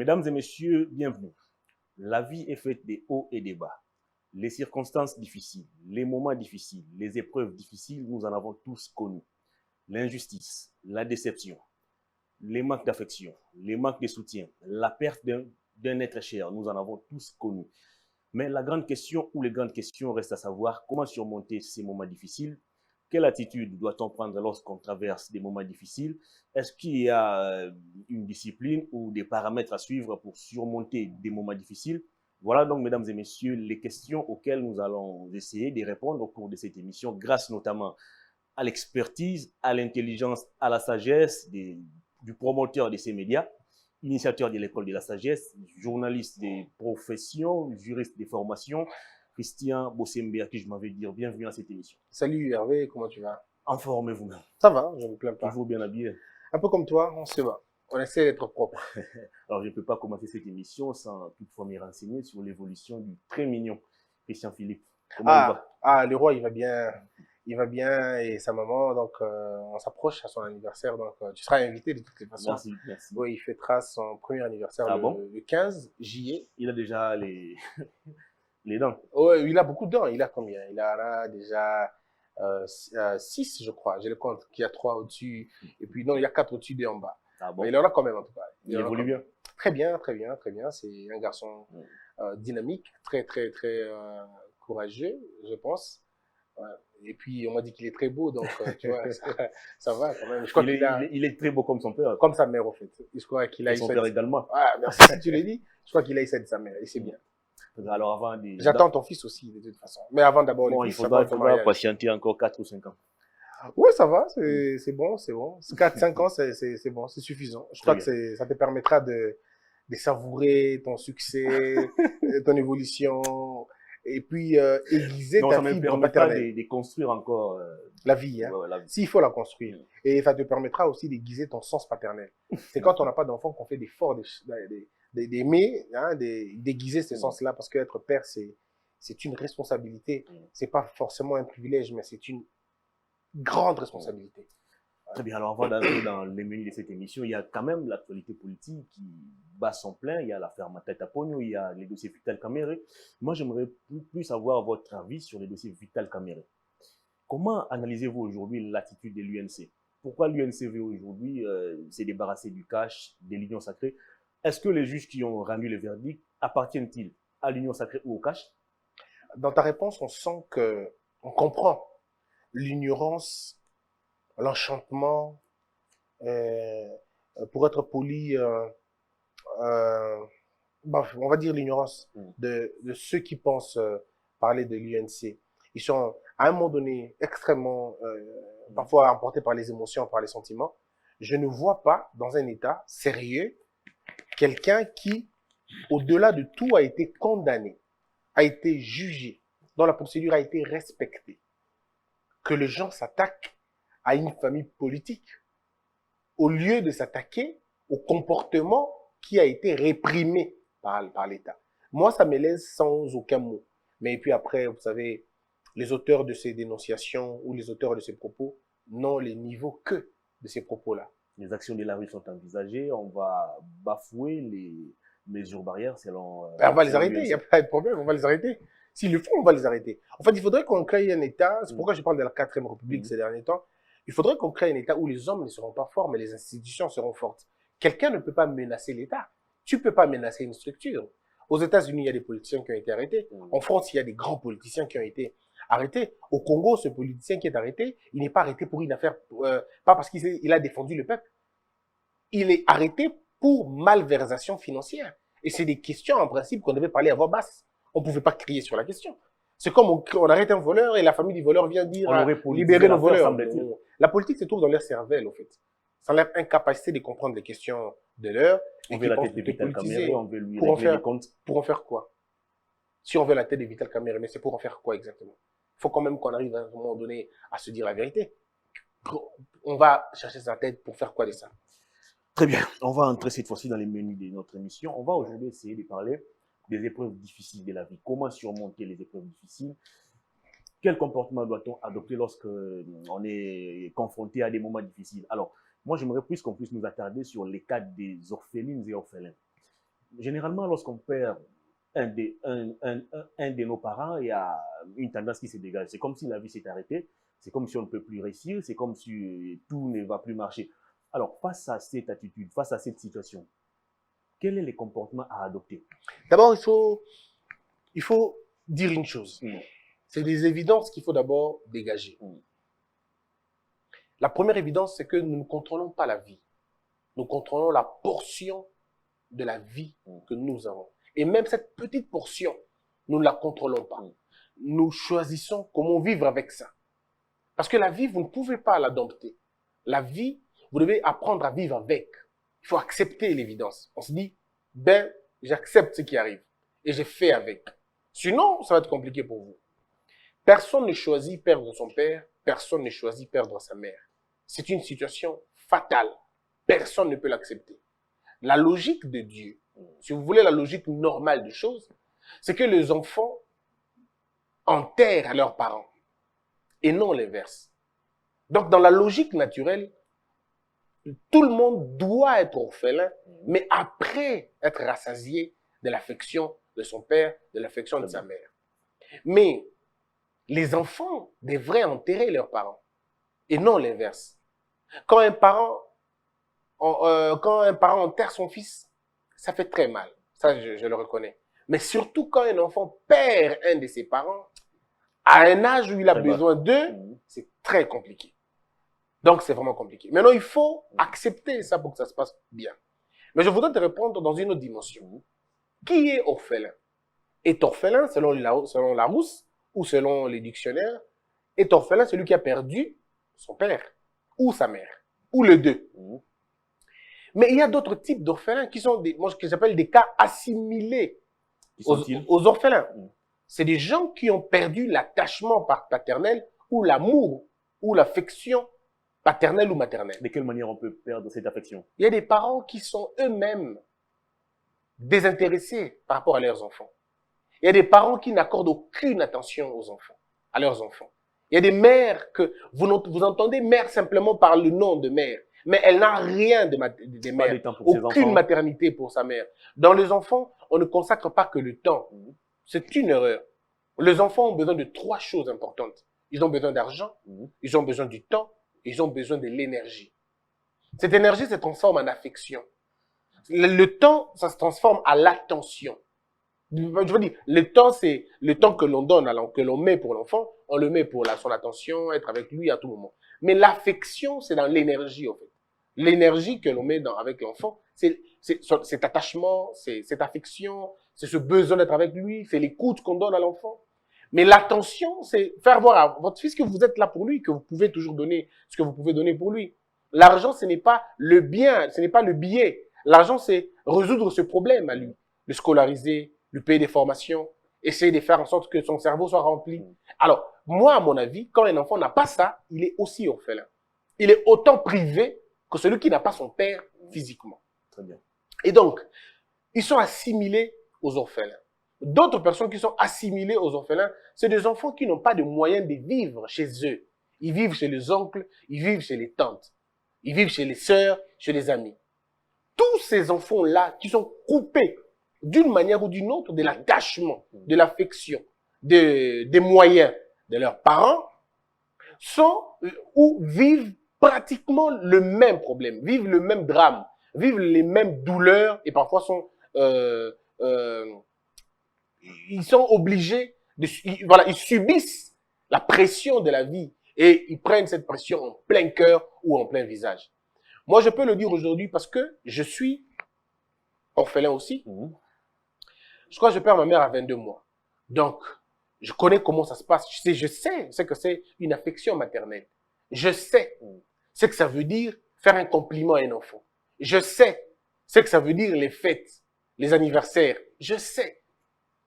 Mesdames et messieurs, bienvenue. La vie est faite des hauts et des bas. Les circonstances difficiles, les moments difficiles, les épreuves difficiles, nous en avons tous connu. L'injustice, la déception, les manques d'affection, les manques de soutien, la perte d'un être cher, nous en avons tous connu. Mais la grande question ou les grandes questions restent à savoir comment surmonter ces moments difficiles. Quelle attitude doit-on prendre lorsqu'on traverse des moments difficiles? Est-ce qu'il y a une discipline ou des paramètres à suivre pour surmonter des moments difficiles? Voilà donc, mesdames et messieurs, les questions auxquelles nous allons essayer de répondre au cours de cette émission, grâce notamment à l'expertise, à l'intelligence, à la sagesse du promoteur de ces médias, initiateur de l'école de la sagesse, journaliste des professions, juriste des formations, Christian Bossembe, à qui je m'avais dit bienvenue à cette émission. Salut Hervé, comment tu vas? En forme vous-même? Ça va, je ne me plains pas. Toujours bien habillé? Un peu comme toi, on se va. On essaie d'être propre. Alors, je ne peux pas commencer cette émission sans toutefois me renseigner sur l'évolution du très mignon Christian Philippe. Comment il va? Le roi, il va bien. Il va bien et sa maman, donc on s'approche à son anniversaire, donc tu seras invité de toutes les façons. Merci, merci. Oui, il fêtera son premier anniversaire le 15 juillet. Il a déjà les dents? Oui, il a beaucoup de dents. Il a combien? Il a là, déjà 6, je crois. J'ai le compte, qu'il y a 3 au-dessus. Et puis non, il y a 4 au-dessus et en bas. Ah bon? Mais il en a quand même, en tout cas. Il évolue bien? Très bien, très bien, très bien. C'est un garçon dynamique, très, très, très courageux, je pense. Ouais. Et puis, on m'a dit qu'il est très beau, donc tu vois, ça va quand même. Je crois il est très beau comme son père. Comme sa mère, en fait. Je crois qu'il a et son père également. Ah, merci si tu l'as dit. Je crois qu'il a essayé de sa mère, et c'est bien. Alors, avant J'attends ton fils aussi, de toute façon. Mais avant d'abord, il faudra patienter encore 4 ou 5 ans. Oui, ça va, c'est bon, c'est bon. 4-5 ans, c'est bon, c'est suffisant. Je crois que ça te permettra de savourer ton succès, ton évolution, et puis aiguiser ta fibre paternelle. De construire encore la vie, hein. Ouais, s'il faut la construire. Et ça te permettra aussi d'aiguiser ton sens paternel. C'est quand on n'a pas d'enfant qu'on fait d'efforts d'aimer, hein, d'aiguiser ce sens-là, parce qu'être père, c'est une responsabilité. C'est pas forcément un privilège, mais c'est une grande responsabilité. Très bien. Alors, avant d'entrer dans les menus de cette émission, il y a quand même l'actualité politique qui bat son plein. Il y a l'affaire Matata Ponyo, il y a les dossiers Vital Kamerhe. Moi, j'aimerais plus avoir votre avis sur les dossiers Vital Kamerhe. Comment analysez-vous aujourd'hui l'attitude de l'UNC? Pourquoi l'UNC veut aujourd'hui se débarrasser du cash, de l'union sacrée? Est-ce que les juges qui ont rendu le verdict appartiennent-ils à l'union sacrée ou au cash? Dans ta réponse, on sent on comprend l'ignorance, l'enchantement, pour être poli, on va dire l'ignorance de ceux qui pensent parler de l'UNC. Ils sont à un moment donné extrêmement, parfois emportés par les émotions, par les sentiments. Je ne vois pas dans un État sérieux quelqu'un qui, au-delà de tout, a été condamné, a été jugé, dont la procédure a été respectée. Que les gens s'attaquent à une famille politique au lieu de s'attaquer au comportement qui a été réprimé par l'État. Moi, ça me laisse sans aucun mot. Mais puis après, vous savez, les auteurs de ces dénonciations ou les auteurs de ces propos n'ont les niveaux que de ces propos-là. Les actions de la rue sont envisagées. On va bafouer les mesures barrières selon... on va les arrêter, il n'y a pas de problème, on va les arrêter. S'ils le font, on va les arrêter. En fait, il faudrait qu'on crée un État, c'est pourquoi je parle de la 4e République ces derniers temps, il faudrait qu'on crée un État où les hommes ne seront pas forts, mais les institutions seront fortes. Quelqu'un ne peut pas menacer l'État. Tu ne peux pas menacer une structure. Aux États-Unis, il y a des politiciens qui ont été arrêtés. En France, il y a des grands politiciens qui ont été arrêtés. Au Congo, ce politicien qui est arrêté, il n'est pas arrêté pour une affaire, pas parce qu'il a défendu le peuple. Il est arrêté pour malversation financière. Et c'est des questions, en principe, qu'on devait parler à voix basse. On ne pouvait pas crier sur la question. C'est comme on arrête un voleur et la famille du voleur vient dire libérer nos voleurs. La politique se trouve dans leur cervelle, en fait. Sans leur incapacité de comprendre les questions de l'heure. On veut la tête de Vital Kamerhe, on veut lui régler les comptes. Pour en faire quoi? Si on veut la tête de Vital Kamerhe, mais c'est pour en faire quoi exactement? Il faut quand même qu'on arrive à un moment donné à se dire la vérité. On va chercher sa tête pour faire quoi de ça? Très bien. On va entrer cette fois-ci dans les menus de notre émission. On va aujourd'hui essayer de parler des épreuves difficiles de la vie. Comment surmonter les épreuves difficiles? Quel comportement doit-on adopter lorsque on est confronté à des moments difficiles? Alors, moi, j'aimerais plus qu'on puisse nous attarder sur les cas des orphelines et orphelins. Généralement, lorsqu'on perd un de nos parents, il y a une tendance qui se dégage. C'est comme si la vie s'est arrêtée, c'est comme si on ne peut plus réussir, c'est comme si tout ne va plus marcher. Alors, face à cette attitude, face à cette situation, quels sont les comportements à adopter? D'abord, il faut dire une chose. C'est des évidences qu'il faut d'abord dégager. La première évidence, c'est que nous ne contrôlons pas la vie. Nous contrôlons la portion de la vie que nous avons. Et même cette petite portion, nous ne la contrôlons pas. Nous choisissons comment vivre avec ça. Parce que la vie, vous ne pouvez pas la dompter. La vie, vous devez apprendre à vivre avec. Il faut accepter l'évidence. On se dit, ben, j'accepte ce qui arrive. Et j'ai fait avec. Sinon, ça va être compliqué pour vous. Personne ne choisit perdre son père. Personne ne choisit perdre sa mère. C'est une situation fatale. Personne ne peut l'accepter. La logique de Dieu, si vous voulez la logique normale des choses, c'est que les enfants enterrent leurs parents et non l'inverse. Donc, dans la logique naturelle, tout le monde doit être orphelin, mais après être rassasié de l'affection de son père, de l'affection de sa mère. Mais les enfants devraient enterrer leurs parents et non l'inverse. Quand un parent enterre son fils, ça fait très mal. Ça, je le reconnais. Mais surtout quand un enfant perd un de ses parents, à un âge où il a besoin d'eux, c'est très compliqué. Donc, c'est vraiment compliqué. Maintenant, il faut accepter ça pour que ça se passe bien. Mais je voudrais te répondre dans une autre dimension. Qui est orphelin? Est orphelin, selon Larousse ou selon les dictionnaires, est orphelin celui qui a perdu son père ou sa mère, ou les deux. Mais il y a d'autres types d'orphelins qui sont moi, ce que j'appelle des cas assimilés aux orphelins. C'est des gens qui ont perdu l'attachement paternel ou l'amour ou l'affection paternelle ou maternelle. De quelle manière on peut perdre cette affection? Il y a des parents qui sont eux-mêmes désintéressés par rapport à leurs enfants. Il y a des parents qui n'accordent aucune attention aux enfants, à leurs enfants. Il y a des mères que vous entendez mère simplement par le nom de mère, mais elle n'a rien de mère, aucune maternité pour sa mère. Dans les enfants, on ne consacre pas que le temps. C'est une erreur. Les enfants ont besoin de 3 choses importantes. Ils ont besoin d'argent, ils ont besoin du temps, ils ont besoin de l'énergie. Cette énergie se transforme en affection. Le temps, ça se transforme à l'attention. Je veux dire, le temps, c'est le temps que l'on donne, que l'on met pour l'enfant, on le met pour son attention, être avec lui à tout moment. Mais l'affection, c'est dans l'énergie, en fait. L'énergie que l'on met avec l'enfant, c'est cet attachement, c'est cette affection, c'est ce besoin d'être avec lui, c'est l'écoute qu'on donne à l'enfant. Mais l'attention, c'est faire voir à votre fils que vous êtes là pour lui, que vous pouvez toujours donner ce que vous pouvez donner pour lui. L'argent, ce n'est pas le bien, ce n'est pas le billet. L'argent, c'est résoudre ce problème à lui, le scolariser, lui payer des formations, essayer de faire en sorte que son cerveau soit rempli. Alors, moi, à mon avis, quand un enfant n'a pas ça, il est aussi orphelin. Il est autant privé que celui qui n'a pas son père physiquement. Très bien. Et donc, ils sont assimilés aux orphelins. D'autres personnes qui sont assimilées aux orphelins, c'est des enfants qui n'ont pas de moyens de vivre chez eux. Ils vivent chez les oncles, ils vivent chez les tantes, ils vivent chez les sœurs, chez les amis. Tous ces enfants-là qui sont coupés d'une manière ou d'une autre de l'attachement, de l'affection, des moyens de leurs parents, sont ou vivent pratiquement le même problème, vivent le même drame, vivent les mêmes douleurs et parfois ils sont obligés ils subissent la pression de la vie et ils prennent cette pression en plein cœur ou en plein visage. Moi, je peux le dire aujourd'hui parce que je suis orphelin aussi. Je crois que je perds ma mère à 22 mois. Donc, je connais comment ça se passe. Je sais ce que c'est une affection maternelle. Je sais ce que ça veut dire faire un compliment à un enfant. Je sais ce que ça veut dire les fêtes, les anniversaires. Je sais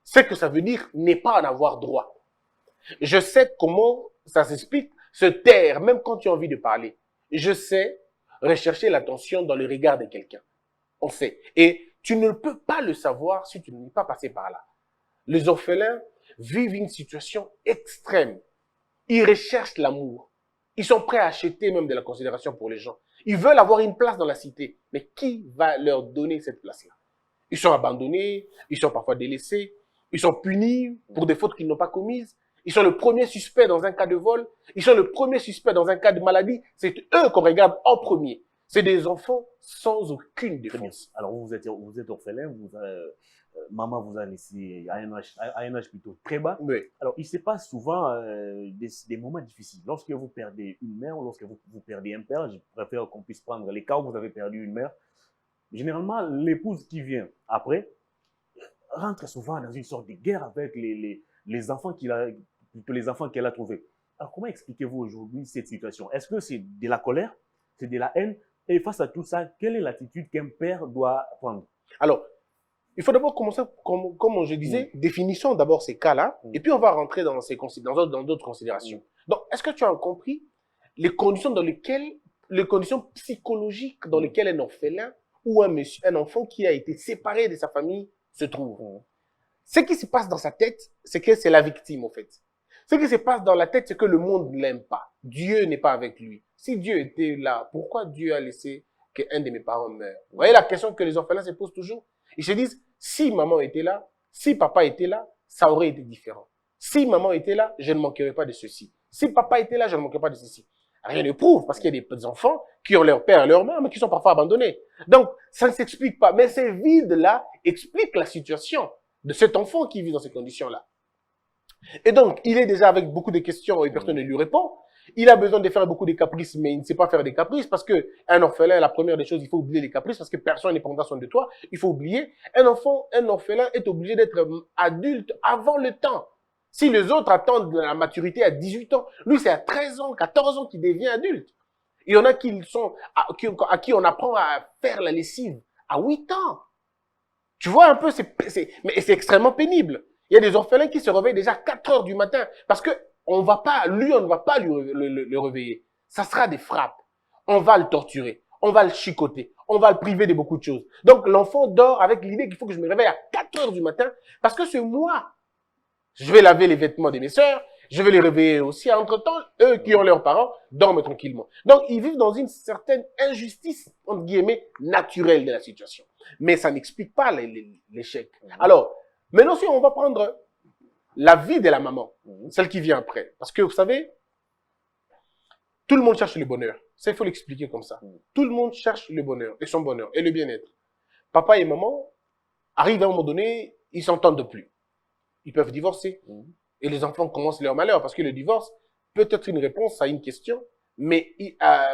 ce que ça veut dire n'est pas en avoir droit. Je sais comment ça s'explique, se taire, même quand tu as envie de parler. Je sais rechercher l'attention dans le regard de quelqu'un. On sait. Et tu ne peux pas le savoir si tu n'es pas passé par là. Les orphelins vivent une situation extrême. Ils recherchent l'amour. Ils sont prêts à acheter même de la considération pour les gens. Ils veulent avoir une place dans la cité. Mais qui va leur donner cette place-là? Ils sont abandonnés, ils sont parfois délaissés, ils sont punis pour des fautes qu'ils n'ont pas commises. Ils sont le premier suspect dans un cas de vol. Ils sont le premier suspect dans un cas de maladie. C'est eux qu'on regarde en premier. C'est des enfants sans aucune défense. Alors, vous êtes orphelin, maman vous a laissé à un âge plutôt très bas. Oui. Alors, il se passe souvent des moments difficiles. Lorsque vous perdez une mère ou lorsque vous perdez un père, je préfère qu'on puisse prendre les cas où vous avez perdu une mère. Généralement, l'épouse qui vient après rentre souvent dans une sorte de guerre avec les enfants les enfants qu'elle a trouvés. Alors, comment expliquez-vous aujourd'hui cette situation? Est-ce que c'est de la colère? C'est de la haine? Et face à tout ça, quelle est l'attitude qu'un père doit prendre? Alors, il faut d'abord commencer, comme je disais, définissons d'abord ces cas-là, et puis on va rentrer dans d'autres considérations. Donc, est-ce que tu as compris les conditions les conditions psychologiques dans lesquelles un orphelin ou un enfant qui a été séparé de sa famille se trouve? Ce qui se passe dans sa tête, c'est que c'est la victime, en fait. Ce qui se passe dans la tête, c'est que le monde ne l'aime pas. Dieu n'est pas avec lui. Si Dieu était là, pourquoi Dieu a laissé qu'un de mes parents meure? Vous voyez la question que les orphelins se posent toujours? Ils se disent, si maman était là, si papa était là, ça aurait été différent. Si maman était là, je ne manquerais pas de ceci. Si papa était là, je ne manquerais pas de ceci. Rien ne prouve, parce qu'il y a des petits enfants qui ont leur père et leur mère, mais qui sont parfois abandonnés. Donc, ça ne s'explique pas. Mais ces vides-là expliquent la situation de cet enfant qui vit dans ces conditions-là. Et donc, il est déjà avec beaucoup de questions et personne ne lui répond. Il a besoin de faire beaucoup de caprices, mais il ne sait pas faire des caprices parce que un orphelin, la première des choses, il faut oublier les caprices parce que personne n'est prendra soin de toi. Il faut oublier. Un orphelin est obligé d'être adulte avant le temps. Si les autres attendent la maturité à 18 ans, lui, c'est à 13 ans, 14 ans qu'il devient adulte. Il y en a à qui on apprend à faire la lessive à 8 ans. Tu vois un peu, mais c'est extrêmement pénible. Il y a des orphelins qui se réveillent déjà à 4 heures du matin parce que on ne va pas le réveiller. Ça sera des frappes. On va le torturer. On va le chicoter. On va le priver de beaucoup de choses. Donc, l'enfant dort avec l'idée qu'il faut que je me réveille à 4 heures du matin parce que c'est moi. Je vais laver les vêtements de mes sœurs. Je vais les réveiller aussi. Entre-temps, eux qui ont leurs parents dorment tranquillement. Donc, ils vivent dans une certaine injustice, entre guillemets, naturelle de la situation. Mais ça n'explique pas l'échec. Alors, maintenant, si on va prendre la vie de la maman, celle qui vient après. Parce que, vous savez, tout le monde cherche le bonheur. Ça, il faut l'expliquer comme ça. Tout le monde cherche le bonheur et son bonheur et le bien-être. Papa et maman arrivent à un moment donné, ils s'entendent plus. Ils peuvent divorcer. Et les enfants commencent leur malheur parce que le divorce peut être une réponse à une question, mais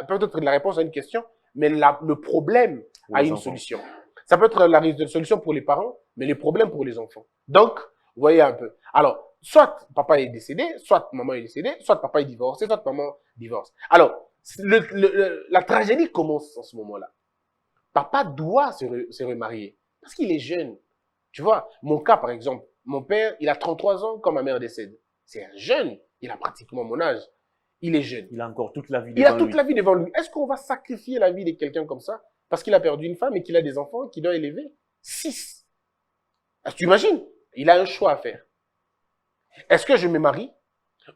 peut être la réponse à une question, mais le problème a une solution. Ça peut être la solution pour les parents, mais le problème pour les enfants. Donc, vous voyez un peu. Alors, soit papa est décédé, soit maman est décédée, soit papa est divorcé, soit maman divorce. Alors, la tragédie commence en ce moment-là. Papa doit se remarier parce qu'il est jeune. Tu vois, mon cas, par exemple, mon père, il a 33 ans quand ma mère décède. C'est un jeune. Il a pratiquement mon âge. Il est jeune. Il a encore toute la vie devant lui. Il a toute la vie devant lui. Est-ce qu'on va sacrifier la vie de quelqu'un comme ça parce qu'il a perdu une femme et qu'il a des enfants qu'il doit élever? 6. Est-ce que tu imagines? Il a un choix à faire. Est-ce que je me marie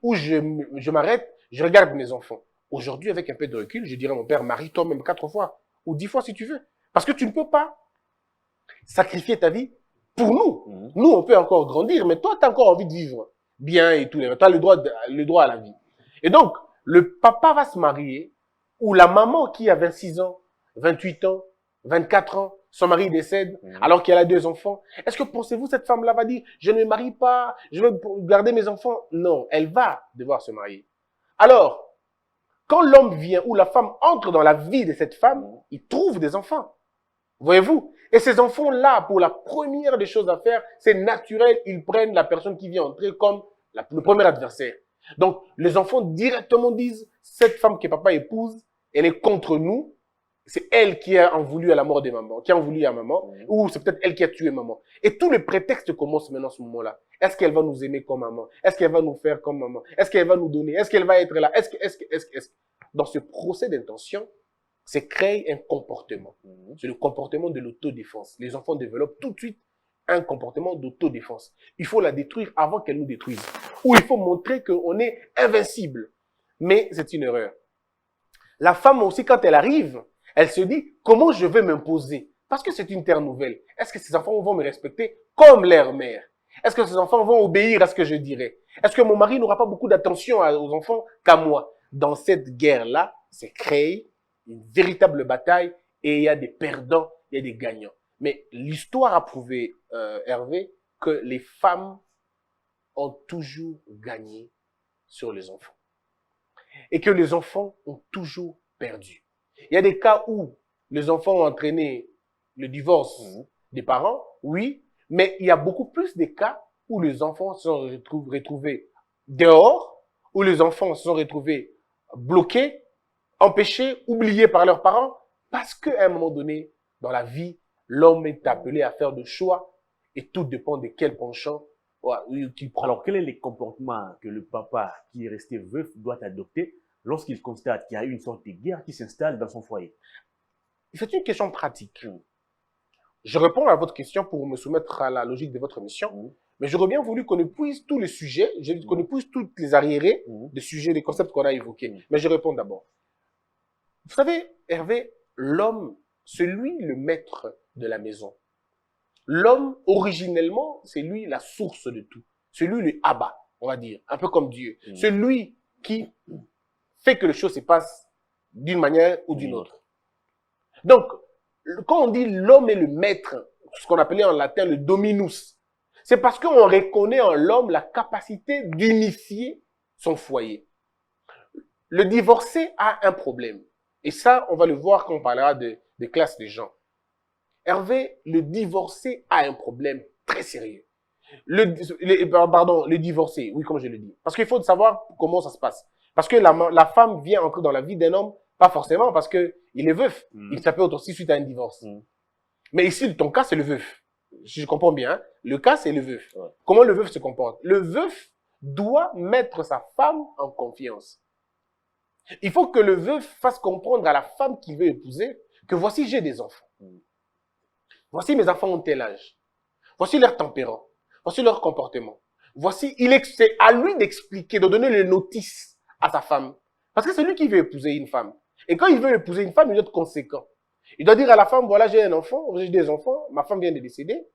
ou je m'arrête, je regarde mes enfants? Aujourd'hui, avec un peu de recul, je dirais à mon père, marie-toi même 4 fois ou 10 fois si tu veux. Parce que tu ne peux pas sacrifier ta vie pour nous. Nous, on peut encore grandir, mais toi, tu as encore envie de vivre bien et tout. Tu as le droit à la vie. Et donc, le papa va se marier, ou la maman qui a 26 ans, 28 ans, 24 ans, son mari décède, alors qu'elle a 2 enfants. Est-ce que pensez-vous, cette femme-là va dire, je ne me marie pas, je veux garder mes enfants? Non, elle va devoir se marier. Alors, quand l'homme vient ou la femme entre dans la vie de cette femme, il trouve des enfants. Voyez-vous? Et ces enfants-là, pour la première des choses à faire, c'est naturel, ils prennent la personne qui vient entrer comme le premier adversaire. Donc, les enfants directement disent, cette femme que papa épouse, elle est contre nous. C'est elle qui a en voulu à la mort de maman, qui a en voulu à maman, ou c'est peut-être elle qui a tué maman. Et tout le prétexte commence maintenant à ce moment-là. Est-ce qu'elle va nous aimer comme maman? Est-ce qu'elle va nous faire comme maman? Est-ce qu'elle va nous donner? Est-ce qu'elle va être là? Dans ce procès d'intention, c'est créer un comportement. C'est le comportement de l'autodéfense. Les enfants développent tout de suite un comportement d'autodéfense. Il faut la détruire avant qu'elle nous détruise. Ou il faut montrer qu'on est invincible. Mais c'est une erreur. La femme aussi, quand elle arrive, elle se dit, comment je vais m'imposer? Parce que c'est une terre nouvelle. Est-ce que ces enfants vont me respecter comme leur mère? Est-ce que ces enfants vont obéir à ce que je dirais? Est-ce que mon mari n'aura pas beaucoup d'attention aux enfants qu'à moi? Dans cette guerre-là, c'est créé une véritable bataille et il y a des perdants, il y a des gagnants. Mais l'histoire a prouvé, Hervé, que les femmes ont toujours gagné sur les enfants. Et que les enfants ont toujours perdu. Il y a des cas où les enfants ont entraîné le divorce des parents, oui, mais il y a beaucoup plus de cas où les enfants se sont retrouvés dehors, où les enfants se sont retrouvés bloqués, empêchés, oubliés par leurs parents, parce qu'à un moment donné, dans la vie, l'homme est appelé à faire des choix et tout dépend de quel penchant qu'il prend. Alors, quels sont les comportements que le papa qui est resté veuf doit adopter lorsqu'il constate qu'il y a une sorte de guerre qui s'installe dans son foyer? C'est une question pratique. Je réponds à votre question pour me soumettre à la logique de votre mission, mais j'aurais bien voulu qu'on épuise tous les sujets, qu'on épuise toutes les arriérés des sujets, des concepts qu'on a évoqués. Mais je réponds d'abord. Vous savez, Hervé, l'homme, c'est lui le maître de la maison. L'homme, originellement, c'est lui la source de tout. C'est lui le Abba, on va dire, un peu comme Dieu. C'est lui qui fait que les choses se passent d'une manière ou d'une autre. Donc, quand on dit l'homme est le maître, ce qu'on appelait en latin le dominus, c'est parce qu'on reconnaît en l'homme la capacité d'unifier son foyer. Le divorcé a un problème. Et ça, on va le voir quand on parlera des classes des gens. Hervé, le divorcé a un problème très sérieux. Le divorcé, oui, comme je le dis. Parce qu'il faut savoir comment ça se passe. Parce que la femme vient entrer dans la vie d'un homme, pas forcément parce qu'il est veuf. Il s'appelle aussi suite à un divorce. Mais ici, ton cas, c'est le veuf. Si je comprends bien, hein, le cas, c'est le veuf. Comment le veuf se comporte? Le veuf doit mettre sa femme en confiance. Il faut que le veuf fasse comprendre à la femme qu'il veut épouser que voici, j'ai des enfants. Voici, mes enfants ont tel âge. Voici leur tempérament. Voici leur comportement. Voici, c'est à lui d'expliquer, de donner le notice à sa femme. Parce que c'est lui qui veut épouser une femme. Et quand il veut épouser une femme, il doit être conséquent. Il doit dire à la femme, voilà, j'ai un enfant, j'ai des enfants, ma femme vient de décéder.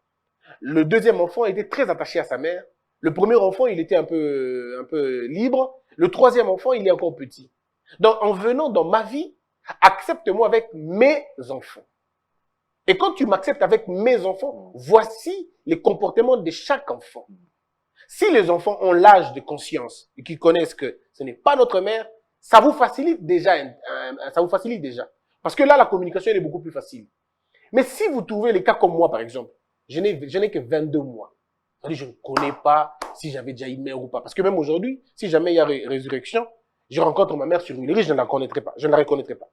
Le deuxième enfant était très attaché à sa mère. Le premier enfant, il était un peu libre. Le troisième enfant, il est encore petit. Donc, en venant dans ma vie, accepte-moi avec mes enfants. Et quand tu m'acceptes avec mes enfants, voici les comportements de chaque enfant. Si les enfants ont l'âge de conscience et qu'ils connaissent que ce n'est pas notre mère, ça vous facilite déjà. Parce que là, la communication elle est beaucoup plus facile. Mais si vous trouvez les cas comme moi, par exemple, je n'ai que 22 mois. C'est-à-dire, je ne connais pas si j'avais déjà une mère ou pas. Parce que même aujourd'hui, si jamais il y a résurrection, je rencontre ma mère sur une rue, je ne la connaîtrai pas. Je ne la reconnaîtrai pas.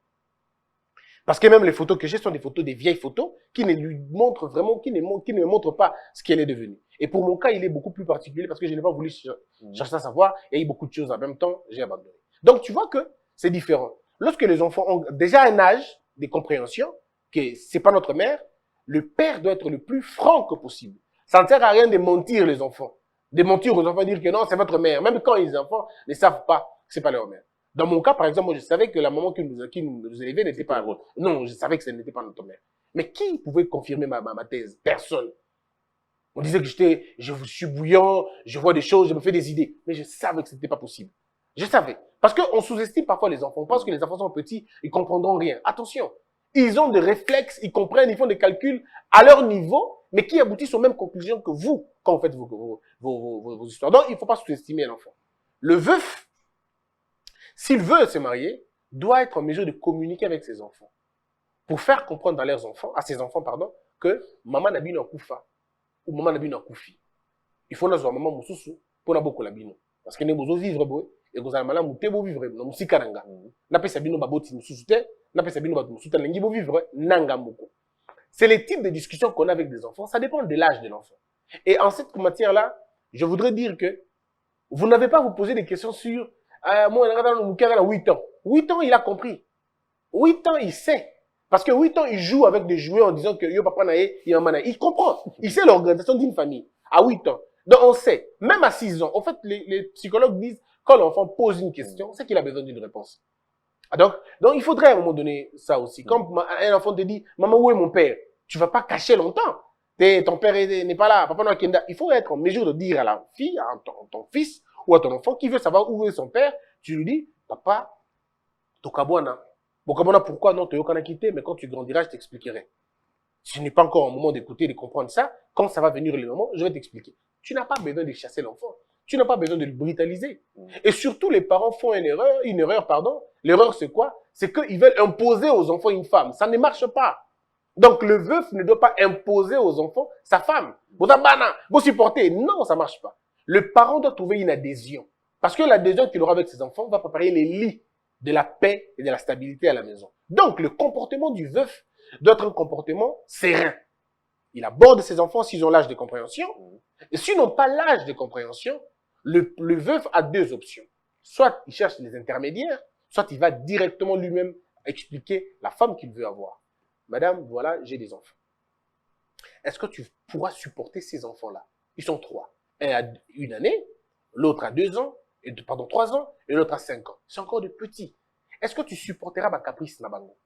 Parce que même les photos que j'ai sont des photos, des vieilles photos, qui ne lui montrent vraiment, qui ne montrent pas ce qu'elle est devenue. Et pour mon cas, il est beaucoup plus particulier parce que je n'ai pas voulu chercher à savoir. Il y a eu beaucoup de choses en même temps, j'ai abandonné. Donc, tu vois que c'est différent. Lorsque les enfants ont déjà un âge de compréhension, que c'est pas notre mère, le père doit être le plus franc que possible. Ça ne sert à rien de mentir les enfants. De mentir aux enfants, dire que non, c'est votre mère. Même quand les enfants ne savent pas que c'est pas leur mère. Dans mon cas, par exemple, moi, je savais que la maman qui nous élevait n'était pas notre. Non, je savais que ce n'était pas notre mère. Mais qui pouvait confirmer ma thèse? Personne. On disait que je suis bouillant, je vois des choses, je me fais des idées. Mais je savais que ce n'était pas possible. Je savais. Parce qu'on sous-estime parfois les enfants. On pense que les enfants sont petits, ils comprendront rien. Attention. Ils ont des réflexes, ils comprennent, ils font des calculs à leur niveau, mais qui aboutissent aux mêmes conclusions que vous quand vous faites vos histoires. Donc, il ne faut pas sous-estimer l'enfant. Le veuf, s'il veut se marier, doit être en mesure de communiquer avec ses enfants. Pour faire comprendre à ses enfants, que maman n'a bien un koufa ou maman n'a bien un koufi. Il faut nazo maman mususu pour na beaucoup la bino. Parce que ne bozo vivre boy et que ça mala muté bo vivre na musikaranga. Na pesa bino baboti mususu te, na pesa bino baboti mususu te lengi bo vivre nanga moko. C'est le type de discussion qu'on a avec des enfants, ça dépend de l'âge de l'enfant. Et en cette matière-là, je voudrais dire que vous n'avez pas à vous poser des questions sur moi, on a 8 ans. 8 ans, il a compris. 8 ans, il sait. Parce que 8 ans, il joue avec des jouets en disant que yo papa nae, il comprend. Il sait l'organisation d'une famille. À 8 ans. Donc, on sait. Même à 6 ans. En fait, les psychologues disent, quand l'enfant pose une question, c'est qu'il a besoin d'une réponse. Donc, il faudrait à un moment donné ça aussi. Quand un enfant te dit, maman, où est mon père? Tu vas pas cacher longtemps. Ton père n'est pas là, papa Kenda. Il faut être en mesure de dire à la fille, à ton fils ou à ton enfant qui veut savoir où est son père, tu lui dis, papa, Tokabwana. Bokabwana, pourquoi non, Toyokana quitté, mais quand tu grandiras, je t'expliquerai. Si ce n'est pas encore un moment d'écouter, de comprendre ça, quand ça va venir le moment, je vais t'expliquer. Tu n'as pas besoin de chasser l'enfant. Tu n'as pas besoin de le brutaliser. Et surtout, les parents font une erreur, pardon. L'erreur, c'est quoi? C'est qu'ils veulent imposer aux enfants une femme. Ça ne marche pas. Donc, le veuf ne doit pas imposer aux enfants sa femme. Vous supportez. Non, ça ne marche pas. Le parent doit trouver une adhésion. Parce que l'adhésion qu'il aura avec ses enfants va préparer les lits de la paix et de la stabilité à la maison. Donc, le comportement du veuf doit être un comportement serein. Il aborde ses enfants s'ils ont l'âge de compréhension. Et s'ils n'ont pas l'âge de compréhension, le veuf a deux options. Soit il cherche les intermédiaires, soit il va directement lui-même expliquer la femme qu'il veut avoir. Madame, voilà, j'ai des enfants. Est-ce que tu pourras supporter ces enfants-là? Ils sont trois. Un a 1 année, l'autre a 2 ans, 3 ans, et l'autre a 5 ans. C'est encore de petits. Est-ce que tu supporteras ma caprice, Nabango?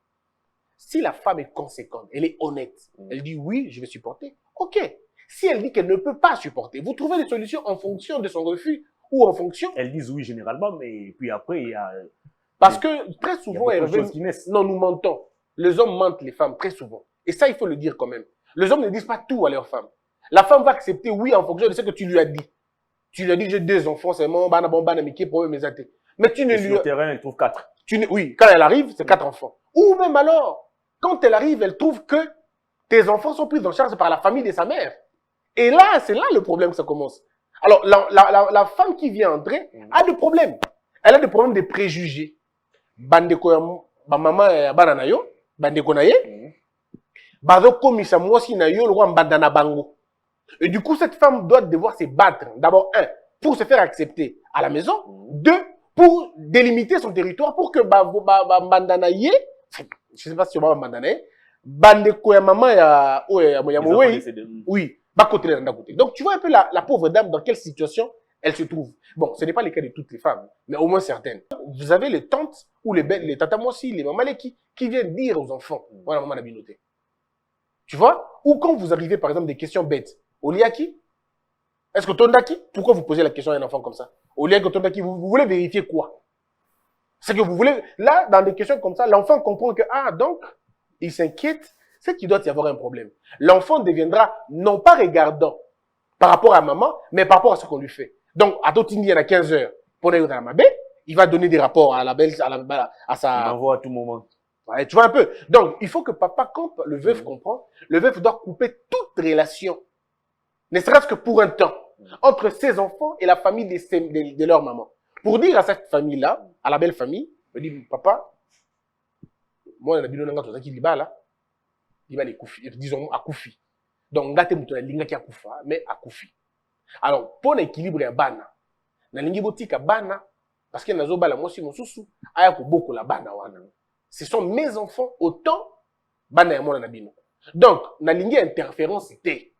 Si la femme est conséquente, elle est honnête, elle dit oui, je vais supporter, ok. Si elle dit qu'elle ne peut pas supporter, vous trouvez des solutions en fonction de son refus ou en fonction... Elles disent oui généralement, mais puis après, il y a... Parce que très souvent, non, nous mentons. Les hommes mentent les femmes très souvent. Et ça, il faut le dire quand même. Les hommes ne disent pas tout à leurs femmes. La femme va accepter oui en fonction de ce que tu lui as dit. Tu lui as dit, j'ai 2 enfants, c'est mon mais tu ne lui... Sur le terrain, elle trouve 4. Oui, quand elle arrive, c'est 4 enfants. Ou même alors, quand elle arrive, elle trouve que tes enfants sont pris en charge par la famille de sa mère. Et là, c'est là le problème que ça commence. Alors, la femme qui vient entrer a des problèmes. Elle a des problèmes de préjugés. Bandeko maman banana yo, bandeko na ye, bazo komisa mwasi na yo, le mbandana bango. Et du coup, cette femme doit devoir se battre. D'abord, 1, pour se faire accepter à la maison. 2, pour délimiter son territoire pour que mbandana ye, je sais pas si on va mbandana ye, bandeko ya maman ya oui, côté. Donc, tu vois un peu la pauvre dame dans quelle situation elle se trouve. Bon, ce n'est pas le cas de toutes les femmes, mais au moins certaines. Vous avez les tantes ou les tatamossi, les mamaleki qui viennent dire aux enfants, voilà maman Nabinoté. Tu vois? Ou quand vous arrivez par exemple des questions bêtes, Oliaki, est-ce que Tondaki, pourquoi vous posez la question à un enfant comme ça? Oliaki, Tondaki, vous voulez vérifier quoi? C'est que vous voulez, là, dans des questions comme ça, l'enfant comprend que, ah, donc, il s'inquiète, c'est qu'il doit y avoir un problème. L'enfant deviendra, non pas regardant par rapport à maman, mais par rapport à ce qu'on lui fait. Donc, à Totini, il y en a 15 heures, pour aller à Mabé, il va donner des rapports à la belle, à sa... Il m'envoie à tout moment. Ouais, tu vois un peu. Donc, il faut que papa, quand le veuf comprend, le veuf doit couper toute relation, ne serait-ce que pour un temps, entre ses enfants et la famille de leur maman. Pour dire à cette famille-là, à la belle famille, il dit, papa, moi, je suis là, il va les koufi, disons, à koufi. Donc, ngate mutona linga ki akufa, mais à koufi. Alors, pour l'équilibre ya bana, na lingi botika bana, parce que nazo bala moi si mon sousou, aya ko beaucoup la bana wana. Ce sont mes enfants autant bana ya mona na bino. Donc, na lingi interférence c'était.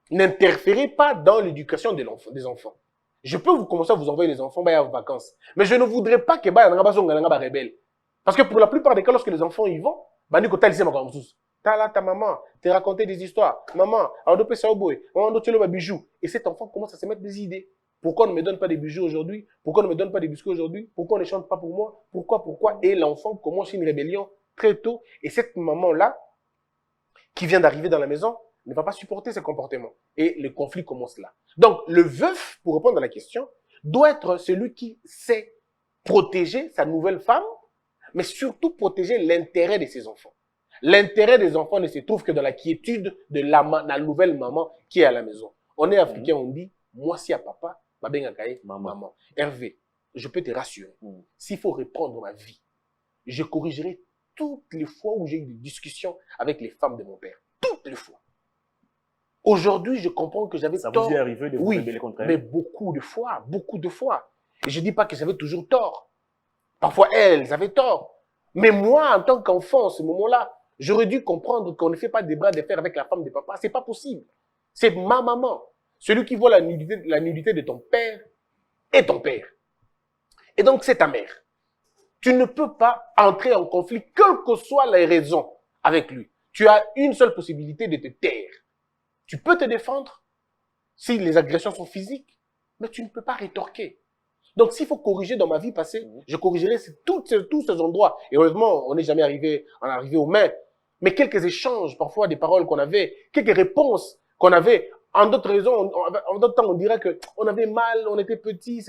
N'interférez pas dans l'éducation des enfants. Je peux vous commencer à vous envoyer les enfants en vacances, mais je ne voudrais pas que bana nga ba rebelle. Parce que pour la plupart des cas, lorsque les enfants y vont, bani ko talise ma sousou. T'as là ta maman, t'es raconté des histoires. Maman, on doit payer boy, on doit tuer le bijou. Et cet enfant commence à se mettre des idées. Pourquoi on ne me donne pas des bijoux aujourd'hui? Pourquoi on ne me donne pas des biscuits aujourd'hui? Pourquoi on ne chante pas pour moi? Pourquoi? Et l'enfant commence une rébellion très tôt. Et cette maman-là, qui vient d'arriver dans la maison, ne va pas supporter ce comportement. Et le conflit commence là. Donc, le veuf, pour répondre à la question, doit être celui qui sait protéger sa nouvelle femme, mais surtout protéger l'intérêt de ses enfants. L'intérêt des enfants ne se trouve que dans la quiétude de la nouvelle maman qui est à la maison. On est africain, on dit, moi si à papa, ma bengakaye, maman. Hervé, je peux te rassurer. S'il faut reprendre ma vie, je corrigerai toutes les fois où j'ai eu des discussions avec les femmes de mon père. Toutes les fois. Aujourd'hui, je comprends que j'avais tort. Ça vous est arrivé de vous rebeller contre elle? Mais beaucoup de fois, beaucoup de fois. Et je dis pas que j'avais toujours tort. Parfois, elles avaient tort. Mais moi, en tant qu'enfant, à ce moment-là, j'aurais dû comprendre qu'on ne fait pas des bras de fer avec la femme de papa. C'est pas possible. C'est ma maman. Celui qui voit la nudité de ton père est ton père. Et donc, c'est ta mère. Tu ne peux pas entrer en conflit, quelles que soient les raisons, avec lui. tu as une seule possibilité de te taire. Tu peux te défendre si les agressions sont physiques, mais tu ne peux pas rétorquer. Donc, s'il faut corriger dans ma vie passée, je corrigerai tous ces endroits. Et heureusement, on n'est jamais arrivé aux mains. Mais quelques échanges, parfois des paroles qu'on avait, quelques réponses qu'on avait, en d'autres raisons, en d'autres temps, on dirait que on avait mal, on était petit,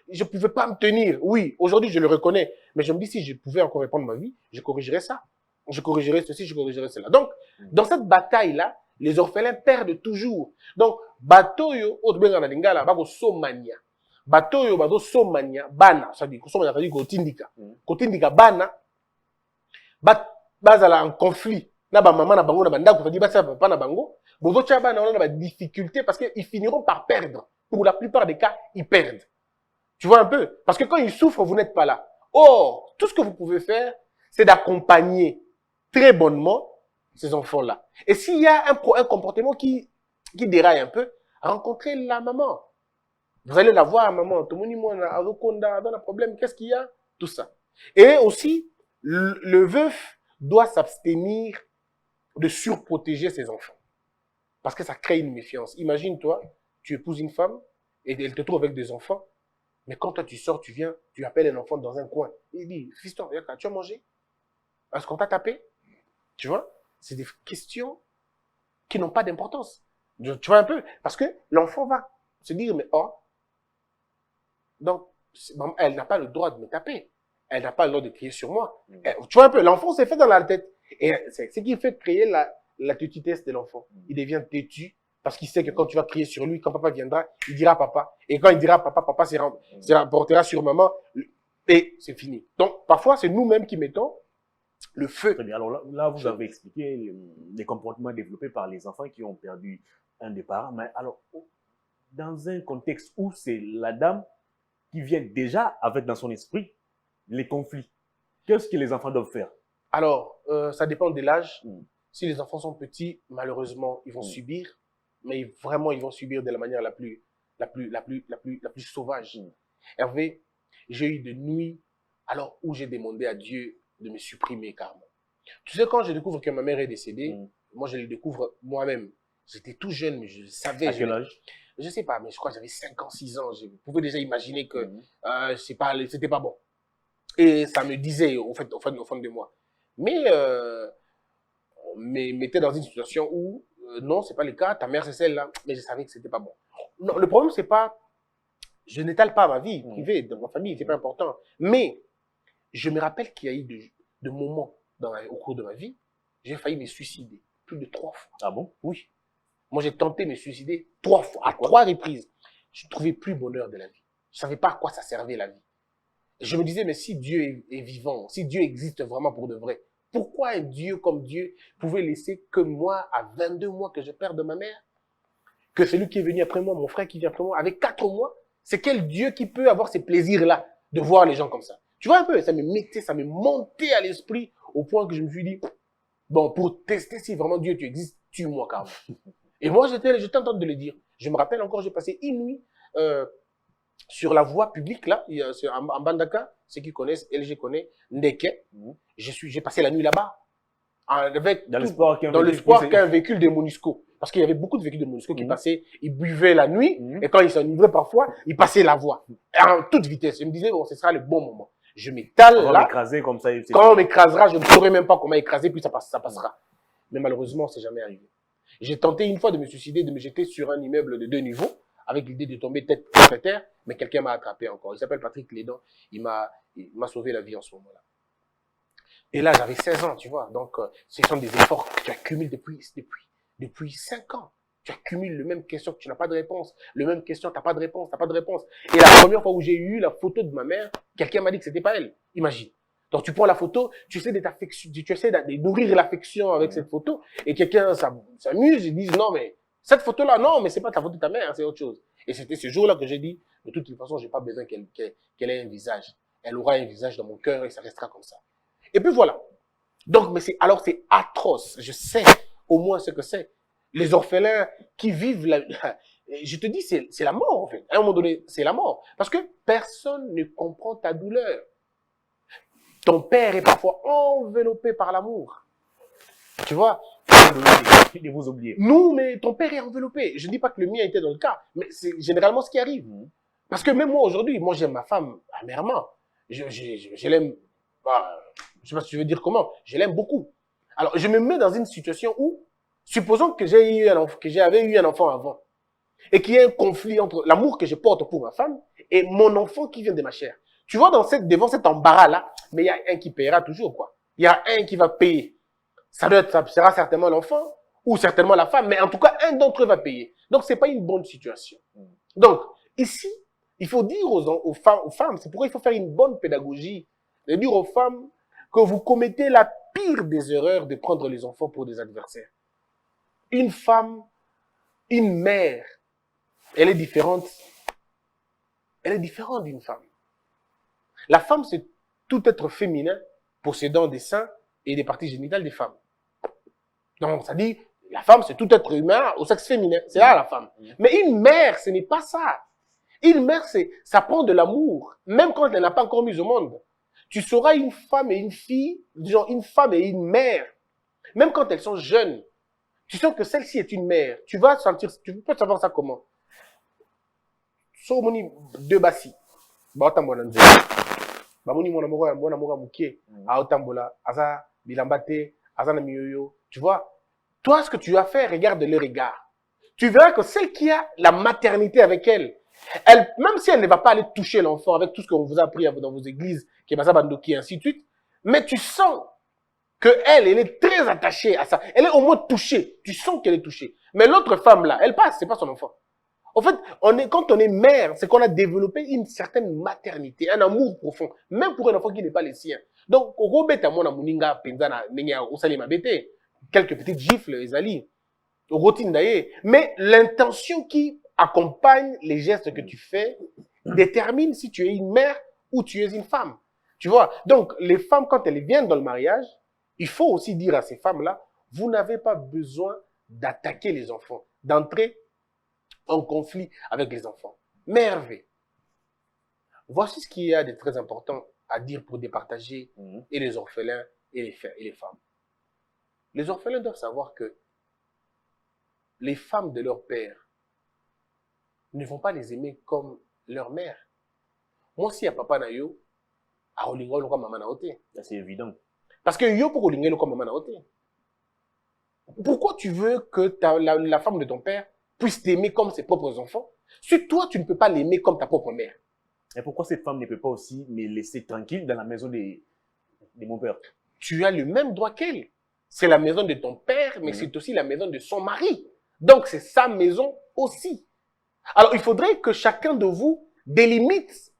je pouvais pas me tenir. Oui, aujourd'hui, je le reconnais. Mais je me dis, si je pouvais encore répondre ma vie, je corrigerais ça. Je corrigerais ceci, je corrigerais cela. Donc, dans cette bataille-là, les orphelins perdent toujours. Donc, bateau yo, otbenga na lingala, bako somania. Bateau yo, bateau somania, bana, ça dit, somania, ça dit kotindika. Kotindika bana, bazala en conflit. Na ba maman na bango na bandako, ça dit basa papa na bango. Bozo tchaba na on a ba difficulté parce qu'ils finiront par perdre. Pour la plupart des cas, ils perdent. Tu vois un peu? Parce que quand ils souffrent, vous n'êtes pas là. Or, tout ce que vous pouvez faire, c'est d'accompagner très bonnement ces enfants-là. Et s'il y a un comportement qui déraille un peu, rencontrez la maman. Vous allez la voir, maman, tout le monde a un problème, qu'est-ce qu'il y a? Tout ça. Et aussi, le veuf doit s'abstenir de surprotéger ses enfants. Parce que ça crée une méfiance. Imagine-toi, tu épouses une femme et elle te trouve avec des enfants, mais quand toi tu sors, tu viens, tu appelles un enfant dans un coin. Il dit, fiston, tu as mangé? Est-ce qu'on t'a tapé? Tu vois? C'est des questions qui n'ont pas d'importance. Tu vois un peu? Parce que l'enfant va se dire, mais oh, donc, elle n'a pas le droit de me taper. Elle n'a pas le droit de crier sur moi. Tu vois un peu? L'enfant s'est fait dans la tête. Et c'est ce qui fait créer la tétutesse de l'enfant. Il devient têtu parce qu'il sait que quand tu vas crier sur lui, quand papa viendra, il dira papa. Et quand il dira papa, papa se rapportera sur maman. Et c'est fini. Donc, parfois, c'est nous-mêmes qui mettons le feu. Très bien. Alors là vous avez expliqué les comportements développés par les enfants qui ont perdu un des parents. Mais alors, dans un contexte où c'est la dame qui vient déjà avec dans son esprit les conflits, qu'est-ce que les enfants doivent faire? Alors, ça dépend de l'âge. Si les enfants sont petits, malheureusement, ils vont subir. Mais vraiment, ils vont subir de la manière la plus sauvage. Hervé, j'ai eu des nuits alors où j'ai demandé à Dieu de me supprimer carrément. Tu sais, quand je découvre que ma mère est décédée, moi, je le découvre moi-même. J'étais tout jeune, mais je savais. À quel âge? Je sais pas, mais je crois que j'avais 5 ans, 6 ans. Je pouvais déjà imaginer que c'était pas bon. Et ça me disait, au fond de moi. Mais m'était dans une situation où, non, c'est pas le cas, ta mère c'est celle-là, mais je savais que c'était pas bon. Non, le problème, c'est pas, je n'étale pas ma vie privée, de ma famille, c'est pas important. Mais, je me rappelle qu'il y a eu de moments au cours de ma vie, j'ai failli me suicider plus de 3 fois. Ah bon? Oui. Moi, j'ai tenté de me suicider 3 fois, à 3 reprises. Je ne trouvais plus bonheur de la vie. Je savais pas à quoi ça servait la vie. Je me disais, mais si Dieu est vivant, si Dieu existe vraiment pour de vrai, pourquoi un Dieu comme Dieu pouvait laisser que moi, à 22 mois, que je perde ma mère, que celui qui est venu après moi, mon frère qui vient après moi, avec 4 mois, c'est quel Dieu qui peut avoir ces plaisirs-là de voir les gens comme ça? Tu vois un peu, ça me montait à l'esprit au point que je me suis dit, bon, pour tester si vraiment Dieu tu existes, tue-moi carrément. Et moi, j'étais en train de le dire. Je me rappelle encore, j'ai passé une nuit sur la voie publique, là, en Bandaka, ceux qui connaissent, LG connaît, Ndeke. J'ai passé la nuit là-bas. Dans l'espoir qu'un véhicule de Monisco. Parce qu'il y avait beaucoup de véhicules de Monisco qui passaient, ils buvaient la nuit, et quand ils s'enivraient parfois, ils passaient la voie. En toute vitesse. Je me disais, bon, ce sera le bon moment. Je m'étale là. Comme ça, quand on m'écrasera, je ne saurais même pas comment écraser, puis ça passera. Mais malheureusement, c'est jamais arrivé. J'ai tenté une fois de me suicider, de me jeter sur un immeuble de 2 niveaux, avec l'idée de tomber tête contre terre, mais quelqu'un m'a attrapé encore. Il s'appelle Patrick Lédon. Il m'a sauvé la vie en ce moment-là. Et là, j'avais 16 ans, tu vois. Donc, ce sont des efforts que tu accumules depuis 5 ans. Tu accumules le même question que tu n'as pas de réponse. Le même question, tu n'as pas de réponse, tu n'as pas de réponse. Et la première fois où j'ai eu la photo de ma mère, quelqu'un m'a dit que c'était pas elle. Imagine. Donc, tu prends la photo, tu essaies de nourrir l'affection avec cette photo, et quelqu'un s'amuse, ils disent, non, mais, cette photo-là, non, mais c'est pas ta photo de ta mère, c'est autre chose. Et c'était ce jour-là que j'ai dit, de toute façon, j'ai pas besoin qu'elle ait un visage. Elle aura un visage dans mon cœur et ça restera comme ça. Et puis voilà. Donc, mais c'est atroce. Je sais au moins ce que c'est. Les orphelins qui vivent je te dis, c'est la mort, en fait. À un moment donné, c'est la mort. Parce que personne ne comprend ta douleur. Ton père est parfois enveloppé par l'amour. Tu vois, de vous oublier. Nous, mais ton père est enveloppé. Je ne dis pas que le mien était dans le cas, mais c'est généralement ce qui arrive. Parce que même moi, aujourd'hui, moi, j'aime ma femme amèrement. Je l'aime, bah, je ne sais pas si tu veux dire comment, je l'aime beaucoup. Alors, je me mets dans une situation où, supposons que j'avais eu un enfant avant, et qu'il y ait un conflit entre l'amour que je porte pour ma femme et mon enfant qui vient de ma chair. Tu vois, devant cet embarras-là, mais il y a un qui paiera toujours, quoi. Il y a un qui va payer. Ça sera certainement l'enfant ou certainement la femme, mais en tout cas, un d'entre eux va payer. Donc, c'est pas une bonne situation. Donc, ici, il faut dire aux femmes, c'est pourquoi il faut faire une bonne pédagogie, de dire aux femmes que vous commettez la pire des erreurs de prendre les enfants pour des adversaires. Une femme, une mère, elle est différente. Elle est différente d'une femme. La femme, c'est tout être féminin possédant des seins et des parties génitales des femmes. Donc, ça dit, la femme, c'est tout être humain au sexe féminin. C'est là la femme. Mais une mère, ce n'est pas ça. Une mère, ça prend de l'amour, même quand elle n'a pas encore mis au monde. Tu sauras une femme et une fille, disons une femme et une mère, même quand elles sont jeunes. Tu sens que celle-ci est une mère. Tu peux savoir ça comment? Somoni deux bassi. Baotambola nzela. Bamoni mwana moka mukie. Aotambola. Asa bilambate. Asa na miyoyo. Tu vois? Toi, ce que tu as fait, regarde le regard. Tu verras que celle qui a la maternité avec elle, même si elle ne va pas aller toucher l'enfant avec tout ce qu'on vous a appris dans vos églises, qui est Basa Bandoki et ainsi de suite, mais tu sens qu'elle est très attachée à ça. Elle est au moins touchée. Tu sens qu'elle est touchée. Mais l'autre femme là, elle passe, c'est pas son enfant. En fait, quand on est mère, c'est qu'on a développé une certaine maternité, un amour profond, même pour un enfant qui n'est pas le sien. Donc, quelques petites gifles, Ezali, mais l'intention qui accompagne les gestes que tu fais détermine si tu es une mère ou tu es une femme. Tu vois? Donc, les femmes, quand elles viennent dans le mariage, il faut aussi dire à ces femmes-là, vous n'avez pas besoin d'attaquer les enfants, d'entrer en conflit avec les enfants. Mais Hervé, voici ce qu'il y a de très important à dire pour départager et les orphelins et les femmes. Les orphelins doivent savoir que les femmes de leur père ne vont pas les aimer comme leur mère. Moi, si y a papa na yo, a olinga lo comme maman na ote. C'est évident. Parce que yo pour olinga lo comme maman na ote. Pourquoi tu veux que la femme de ton père puisse t'aimer comme ses propres enfants, si toi, tu ne peux pas l'aimer comme ta propre mère? Et pourquoi cette femme ne peut pas aussi me laisser tranquille dans la maison de mon père? Tu as le même droit qu'elle. C'est la maison de ton père, mais c'est aussi la maison de son mari. Donc, c'est sa maison aussi. Alors, il faudrait que chacun de vous délimite.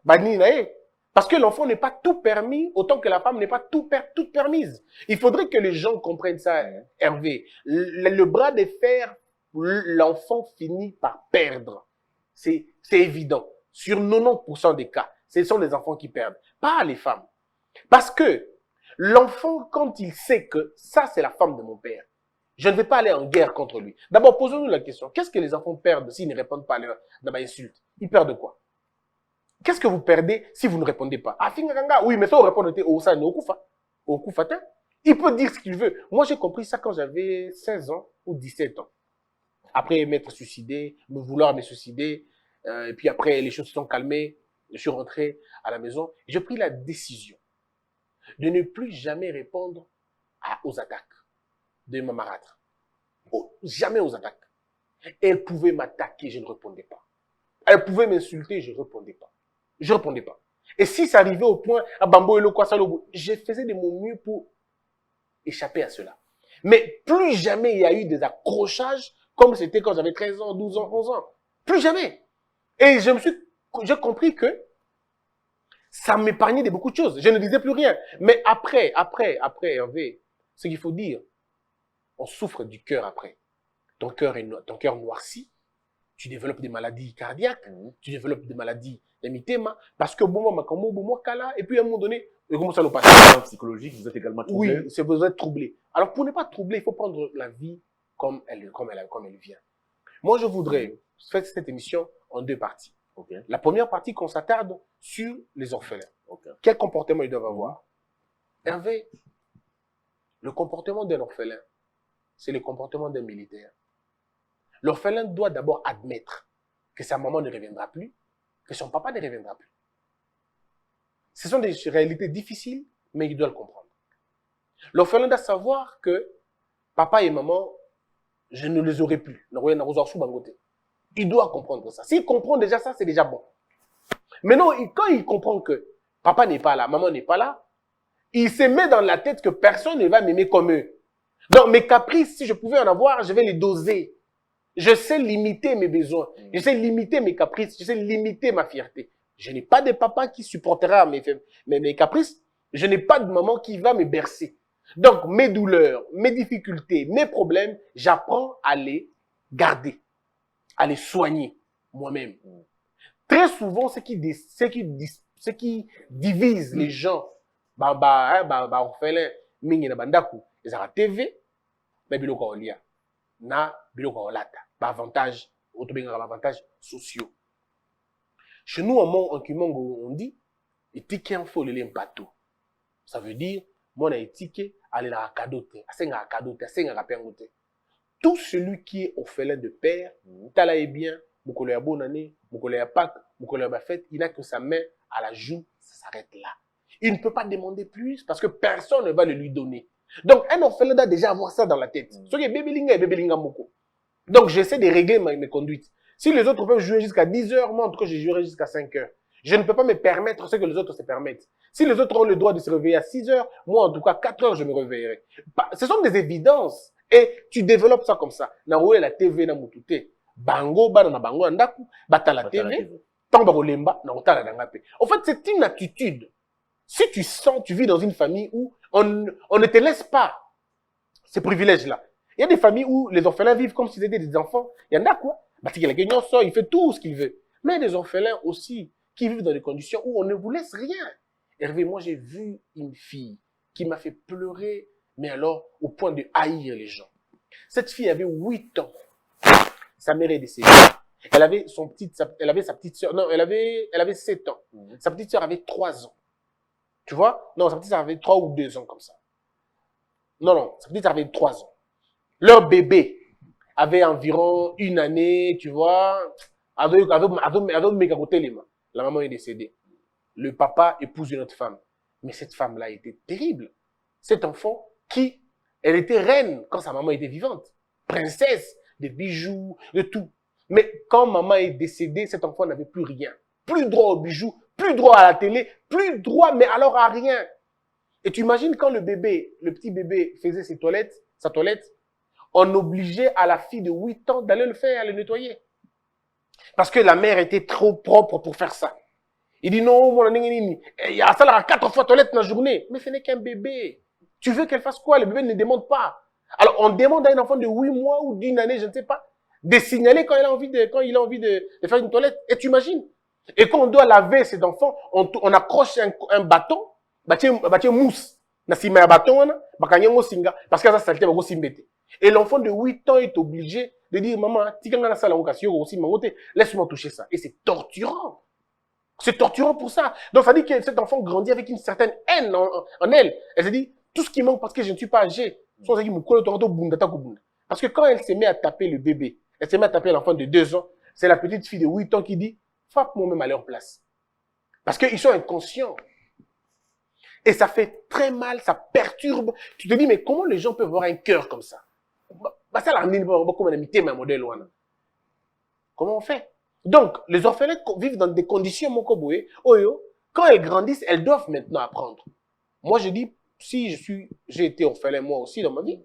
Parce que l'enfant n'est pas tout permis, autant que la femme n'est pas toute permise. Il faudrait que les gens comprennent ça, Hervé. Le bras de fer, l'enfant finit par perdre. C'est évident. Sur 90% des cas, ce sont les enfants qui perdent, pas les femmes. Parce que l'enfant, quand il sait que ça, c'est la femme de mon père, je ne vais pas aller en guerre contre lui. D'abord, posons-nous la question. Qu'est-ce que les enfants perdent s'ils ne répondent pas à ma insulte? Ils perdent quoi? Qu'est-ce que vous perdez si vous ne répondez pas? Ah, oui, mais ça, on répond au Kufa. Il peut dire ce qu'il veut. Moi, j'ai compris ça quand j'avais 16 ans ou 17 ans. Après m'être suicidé, vouloir me suicider, et puis après, les choses se sont calmées. Je suis rentré à la maison. J'ai pris la décision de ne plus jamais répondre aux attaques de ma marâtre. Jamais aux attaques. Elle pouvait m'attaquer, je ne répondais pas. Elle pouvait m'insulter, je ne répondais pas. Je ne répondais pas. Et si ça arrivait au point, à Bambo et Lokwasalo, je faisais de mon mieux pour échapper à cela. Mais plus jamais il y a eu des accrochages comme c'était quand j'avais 13 ans, 12 ans, 11 ans. Plus jamais. Et j'ai compris que ça m'épargnait de beaucoup de choses. Je ne disais plus rien. Mais après, Hervé, ce qu'il faut dire, on souffre du cœur après. Ton cœur noirci. Tu développes des maladies cardiaques. Tu développes des maladies d'émitema. Parce que bon, et puis à un moment donné, comment ça nous passe? Psychologique, vous êtes également troublé. Oui, vous êtes troublé. Alors pour ne pas troubler, il faut prendre la vie comme elle vient. Moi, je voudrais faire cette émission en deux parties. Okay. La première partie, qu'on s'attarde sur les orphelins. Okay. Quel comportement ils doivent avoir? Hervé, le comportement d'un orphelin, c'est le comportement d'un militaire. L'orphelin doit d'abord admettre que sa maman ne reviendra plus, que son papa ne reviendra plus. Ce sont des réalités difficiles, mais il doit le comprendre. L'orphelin doit savoir que papa et maman, je ne les aurai plus. Il doit comprendre ça. S'il comprend déjà ça, c'est déjà bon. Maintenant, quand il comprend que papa n'est pas là, maman n'est pas là, il se met dans la tête que personne ne va m'aimer comme eux. Donc, mes caprices, si je pouvais en avoir, je vais les doser. Je sais limiter mes besoins. Je sais limiter mes caprices. Je sais limiter ma fierté. Je n'ai pas de papa qui supportera mes caprices. Je n'ai pas de maman qui va me bercer. Donc, mes douleurs, mes difficultés, mes problèmes, j'apprends à les garder, à les soigner moi-même. Très souvent, ce qui divise les gens, orphelins, mingi na bandaku, ils ont la TV, mais biloko olia, na biloko olata, avantages, avantages sociaux. Chez nous, en Kimongo, on dit, étiqué en faux, le bateau. Ça veut dire, moi, on a étiqué, aller à la cadote, à cadote, à pengote. Tout celui qui est orphelin de père, tala est bien, Moukolé a bonne année, Moukolé a Pâques, Moukolé a fête, il n'a que sa main à la joue, ça s'arrête là. Il ne peut pas demander plus parce que personne ne va le lui donner. Donc, un orphelin doit déjà avoir ça dans la tête. Ce qui est bébélinga et bébélinga moko. Donc, j'essaie de régler mes conduites. Si les autres peuvent jouer jusqu'à 10 heures, moi, en tout cas, je jouerai jusqu'à 5 heures. Je ne peux pas me permettre ce que les autres se permettent. Si les autres ont le droit de se réveiller à 6 heures, moi, en tout cas, 4 heures, je me réveillerai. Ce sont des évidences. Et tu développes ça comme ça. Na roule la TV na mutute. Bango, bana na bango, andaku, bata la TV. Tant barolemba, na otala dangape. En fait, c'est une attitude. Si tu sens, tu vis dans une famille où on ne te laisse pas ces privilèges-là. Il y a des familles où les orphelins vivent comme s'ils étaient des enfants. Il y en a quoi? Il fait tout ce qu'il veut. Mais il y a des orphelins aussi qui vivent dans des conditions où on ne vous laisse rien. Hervé, moi j'ai vu une fille qui m'a fait pleurer, mais alors au point de haïr les gens. Cette fille avait 8 ans. Sa mère est décédée. Elle avait sa petite sœur. Non, elle avait 7 ans. Sa petite sœur avait 3 ans. Tu vois? Non, sa petite sœur avait 3 ou 2 ans comme ça. Non, sa petite sœur avait 3 ans. Leur bébé avait environ 1 année, tu vois. La maman est décédée. Le papa épouse une autre femme. Mais cette femme-là était terrible. Cet enfant elle était reine quand sa maman était vivante. Princesse, des bijoux, de tout. Mais quand maman est décédée, cet enfant n'avait plus rien. Plus droit aux bijoux, plus droit à la télé, plus droit, mais alors à rien. Et tu imagines quand le petit bébé faisait sa toilette, on obligeait à la fille de 8 ans d'aller le faire, le nettoyer. Parce que la mère était trop propre pour faire ça. Il dit non, il y a ça là 4 fois toilette dans la journée. Mais ce n'est qu'un bébé. Tu veux qu'elle fasse quoi? Le bébé ne demande pas. Alors, on demande à un enfant de 8 mois ou d'1 année, je ne sais pas, de signaler quand il a envie de faire une toilette. Et tu imagines? Et quand on doit laver cet enfant, on accroche un bâton, mousse. Parce que ça saleté, et l'enfant de 8 ans est obligé de dire, maman, laisse-moi toucher ça. Et c'est torturant. C'est torturant pour ça. Donc, ça dit que cet enfant grandit avec une certaine haine en elle. Elle se dit, tout ce qui manque parce que je ne suis pas âgé. Parce que quand elle se met à taper le bébé, elle se met à taper l'enfant de 2 ans, c'est la petite fille de 8 ans qui dit, frappe-moi même à leur place. Parce qu'ils sont inconscients. Et ça fait très mal, ça perturbe. Tu te dis, mais comment les gens peuvent avoir un cœur comme ça? Comment on fait? Donc, les orphelins vivent dans des conditions mokoboué. Quand elles grandissent, elles doivent maintenant apprendre. Moi, je dis, si j'ai été orphelin moi aussi dans ma vie,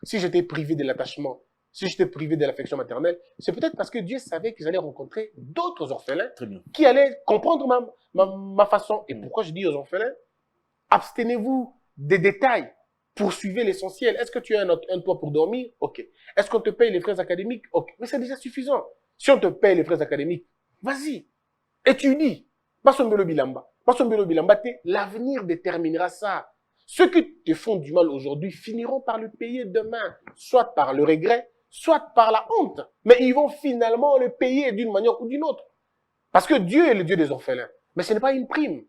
si j'étais privé de l'attachement, si j'étais privé de l'affection maternelle, c'est peut-être parce que Dieu savait que j'allais rencontrer d'autres orphelins qui allaient comprendre ma façon. Et pourquoi je dis aux orphelins, abstenez-vous des détails. Poursuivez l'essentiel. Est-ce que tu as un toit pour dormir? Ok. Est-ce qu'on te paye les frais académiques? Ok. Mais c'est déjà suffisant. Si on te paye les frais académiques, vas-y. Étudie. L'avenir déterminera ça. Ceux qui te font du mal aujourd'hui finiront par le payer demain. Soit par le regret, soit par la honte. Mais ils vont finalement le payer d'une manière ou d'une autre. Parce que Dieu est le Dieu des orphelins. Mais ce n'est pas une prime.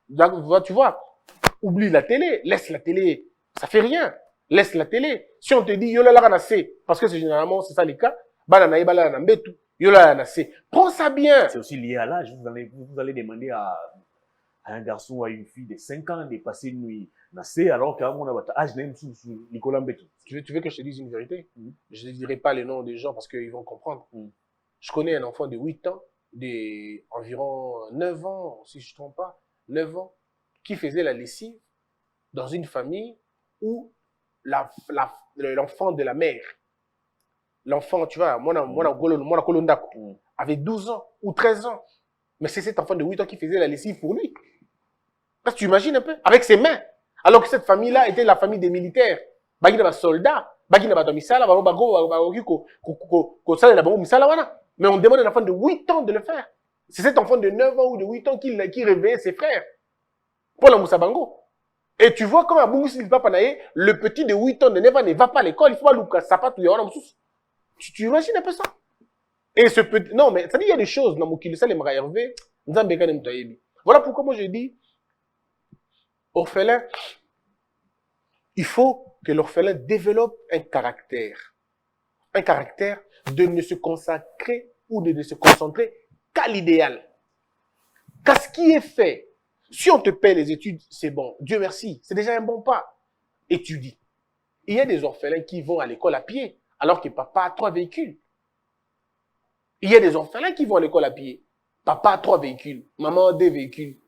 Donc, tu vois, oublie la télé, laisse la télé. Ça fait rien. Laisse la télé. Si on te dit, yo là, là, parce que c'est généralement, c'est ça les cas, banana, banana, betu, yo là, là, prends ça bien. C'est aussi lié à l'âge. Vous allez demander à un garçon ou à une fille de 5 ans de passer une nuit nassé alors qu'à mon âge, Nicolas Mbetou. Tu veux que je te dise une vérité? Je ne dirai pas les noms des gens parce qu'ils vont comprendre. Je connais un enfant de 8 ans, environ 9 ans, si je ne me trompe pas, 9 ans, qui faisait la lessive dans une famille où l'enfant de la mère, l'enfant, tu vois, avait 12 ans ou 13 ans. Mais c'est cet enfant de 8 ans qui faisait la lessive pour lui. Parce que tu imagines un peu, avec ses mains. Alors que cette famille-là était la famille des militaires. Bagi na soldats, bagi na misala, mais on demande à un enfant de 8 ans de le faire. C'est cet enfant de 9 ans ou de 8 ans qui réveillait ses frères. Pour la Moussabango. Et tu vois comme à Bungusi Papanaye, le petit de 8 ans de 9 ans ne va pas à l'école, il faut pas Lucas Sapatou Yawana Moussous. Tu imagines un peu ça? Et ce petit, non, mais ça dit, il y a des choses dans mon kilisa, les Hervé, voilà pourquoi moi je dis, orphelin, il faut que l'orphelin développe un caractère. Un caractère de ne se consacrer ou de ne se concentrer qu'à l'idéal. Qu'à ce qui est fait. Si on te paie les études, c'est bon. Dieu merci, c'est déjà un bon pas. Étudie. Il y a des orphelins qui vont à l'école à pied, alors que papa a 3 véhicules. Il y a des orphelins qui vont à l'école à pied. Papa a 3 véhicules, maman a 2 véhicules.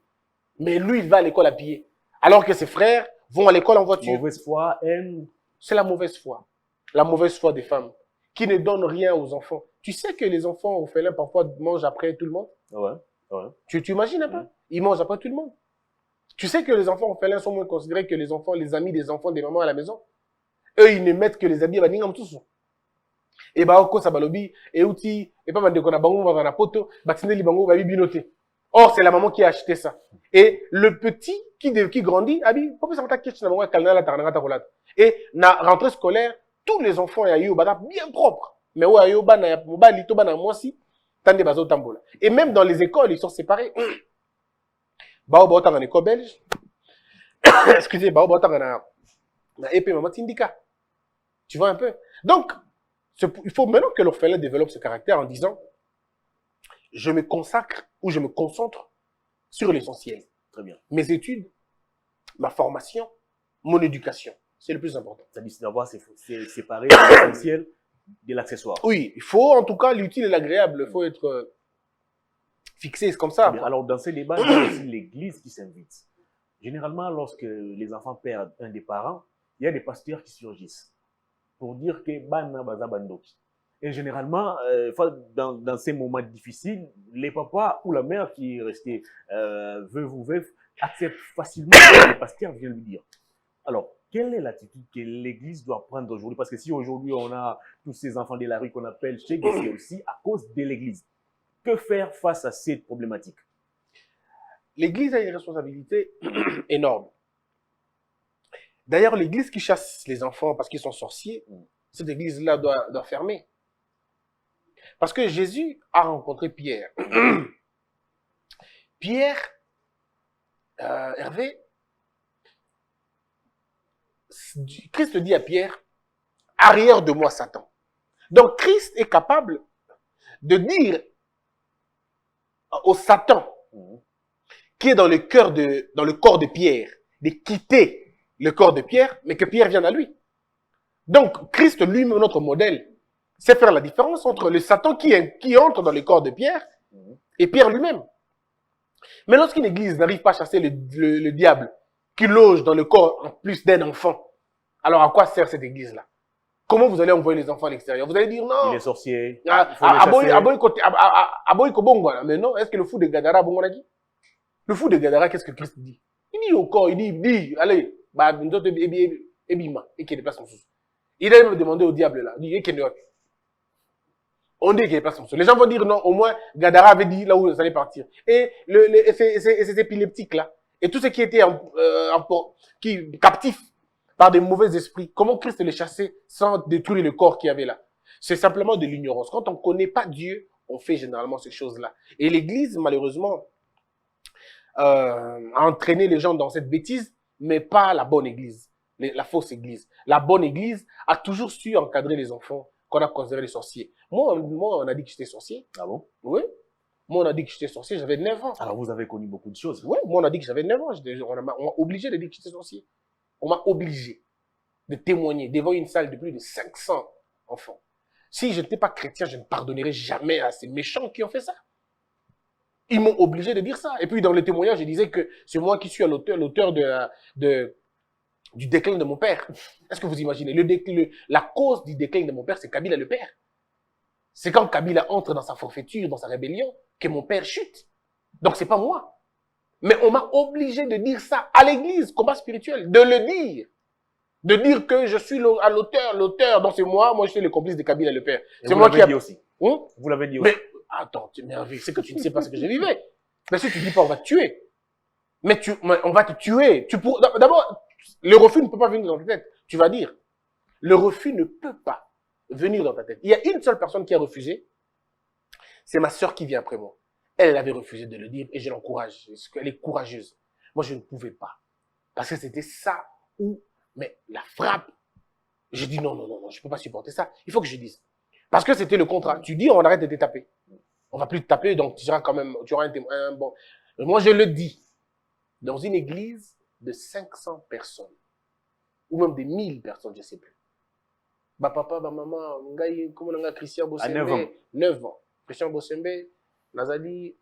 Mais lui, il va à l'école à pied. Alors que ses frères vont à l'école en voiture. Mauvaise foi, haine. C'est la mauvaise foi. La mauvaise foi des femmes qui ne donnent rien aux enfants. Tu sais que les enfants orphelins parfois mangent après tout le monde? Ouais, ouais. Tu imagines un peu? Ils mangent après tout le monde. Tu sais que les enfants orphelins sont moins considérés que les enfants, les amis des enfants des mamans à la maison. Eux, ils ne mettent que les habits à Baningam tous. Et bah, oko sabalobi, et outi, et pas mandeko na bango dans la poto, batineli bango babi binoté. Or, c'est la maman qui a acheté ça. Et le petit qui grandit, abi, pourquoi ça m'a kitchen na bango kalna la tarnata kolata. Et na rentrée scolaire, tous les enfants ya yo bata bien propres. Mais ouais yo bana ya mobali to bana mwasi, tande bazo tambola. Et même dans les écoles, ils sont séparés. Bao bao tanga école belge. Excusez, bao bao tanga na épée maman tindika. Tu vois un peu? Donc, il faut maintenant que l'orphelin développe ce caractère en disant je me consacre ou je me concentre sur l'essentiel. Très bien. Mes études, ma formation, mon éducation. C'est le plus important. C'est-à-dire d'avoir séparé l'essentiel de l'accessoire. Oui, il faut en tout cas l'utile et l'agréable. Il faut être fixé comme ça. Alors, dans ces débats, il y a aussi l'Église qui s'invite. Généralement, lorsque les enfants perdent un des parents, il y a des pasteurs qui surgissent pour dire que bana baza bandoki. Et généralement, dans ces moments difficiles, les papas ou la mère qui est restée veuve ou veuf acceptent facilement que le pasteur vient lui dire. Alors, quelle est l'attitude que l'Église doit prendre aujourd'hui? Parce que si aujourd'hui on a tous ces enfants de la rue qu'on appelle chez c'est aussi à cause de l'Église. Que faire face à cette problématique? L'Église a une responsabilité énorme. D'ailleurs, l'Église qui chasse les enfants parce qu'ils sont sorciers, cette Église-là doit fermer. Parce que Jésus a rencontré Pierre. Pierre, Hervé, Christ dit à Pierre, arrière de moi Satan. Donc Christ est capable de dire au Satan qui est dans le corps de Pierre, de quitter le corps de Pierre, mais que Pierre vienne à lui. Donc Christ lui-même, notre modèle, c'est faire la différence entre le Satan qui entre dans le corps de Pierre et Pierre lui-même. Mais lorsqu'une église n'arrive pas à chasser le diable qui loge dans le corps en plus d'un enfant, alors à quoi sert cette église-là? Comment vous allez envoyer les enfants à l'extérieur? Vous allez dire non. Il est sorcier. Mais non, est-ce que le fou de Gadara, le fou de Gadara, qu'est-ce que Christ dit? Il dit au corps, il dit, allez, il a même demandé au diable là, il dit, on dit qu'il est pas son Les gens vont dire non, au moins Gadara avait dit là où vous allez partir. Et ces épileptiques là, et tous ceux qui étaient captifs par des mauvais esprits, comment Christ les chassait sans détruire le corps qu'il y avait là? C'est simplement de l'ignorance. Quand on ne connaît pas Dieu, on fait généralement ces choses-là. Et l'Église, malheureusement, a entraîné les gens dans cette bêtise, mais pas la bonne Église. la fausse église. La bonne église a toujours su encadrer les enfants qu'on a considérés les sorciers. Moi, on a dit que j'étais sorcier. Ah bon? Oui. Moi, on a dit que j'étais sorcier, j'avais 9 ans. Alors, vous avez connu beaucoup de choses. Oui, moi, on a dit que j'avais 9 ans. On m'a obligé de dire que j'étais sorcier. On m'a obligé de témoigner devant une salle de plus de 500 enfants. Si je n'étais pas chrétien, je ne pardonnerais jamais à ces méchants qui ont fait ça. Ils m'ont obligé de dire ça. Et puis, dans le témoignage, je disais que c'est moi qui suis l'auteur du déclin de mon père. Est-ce que vous imaginez? La cause du déclin de mon père, c'est Kabila le père. C'est quand Kabila entre dans sa forfaiture, dans sa rébellion, que mon père chute. Donc, c'est pas moi. Mais on m'a obligé de dire ça à l'église, combat spirituel, de le dire. De dire que je suis l'auteur, donc c'est moi je suis le complice de Kabila le père. Et c'est vous moi qui l'avez dit aussi. Vous l'avez dit aussi. Mais, attends, tu m'énerves, c'est que tu ne sais pas ce que je vivais. Mais si tu dis pas, on va te tuer. Mais on va te tuer. D'abord, le refus ne peut pas venir dans ta tête. Tu vas dire. Le refus ne peut pas venir dans ta tête. Il y a une seule personne qui a refusé. C'est ma sœur qui vient après moi. Elle avait refusé de le dire et je l'encourage. Parce qu'elle est courageuse. Moi, je ne pouvais pas. Parce que c'était ça où, mais la frappe. J'ai dit non, je ne peux pas supporter ça. Il faut que je dise. Parce que c'était le contrat. Tu dis, on arrête de te taper. On va plus te taper, donc tu auras quand même, tu auras un bon. Moi, je le dis. Dans une église de 500 personnes, ou même de 1000 personnes, je ne sais plus. Bah papa, bah maman, comment on a Christian Bossembe? À 9 ans. 9 ans. Christian Bossembe, Nazali,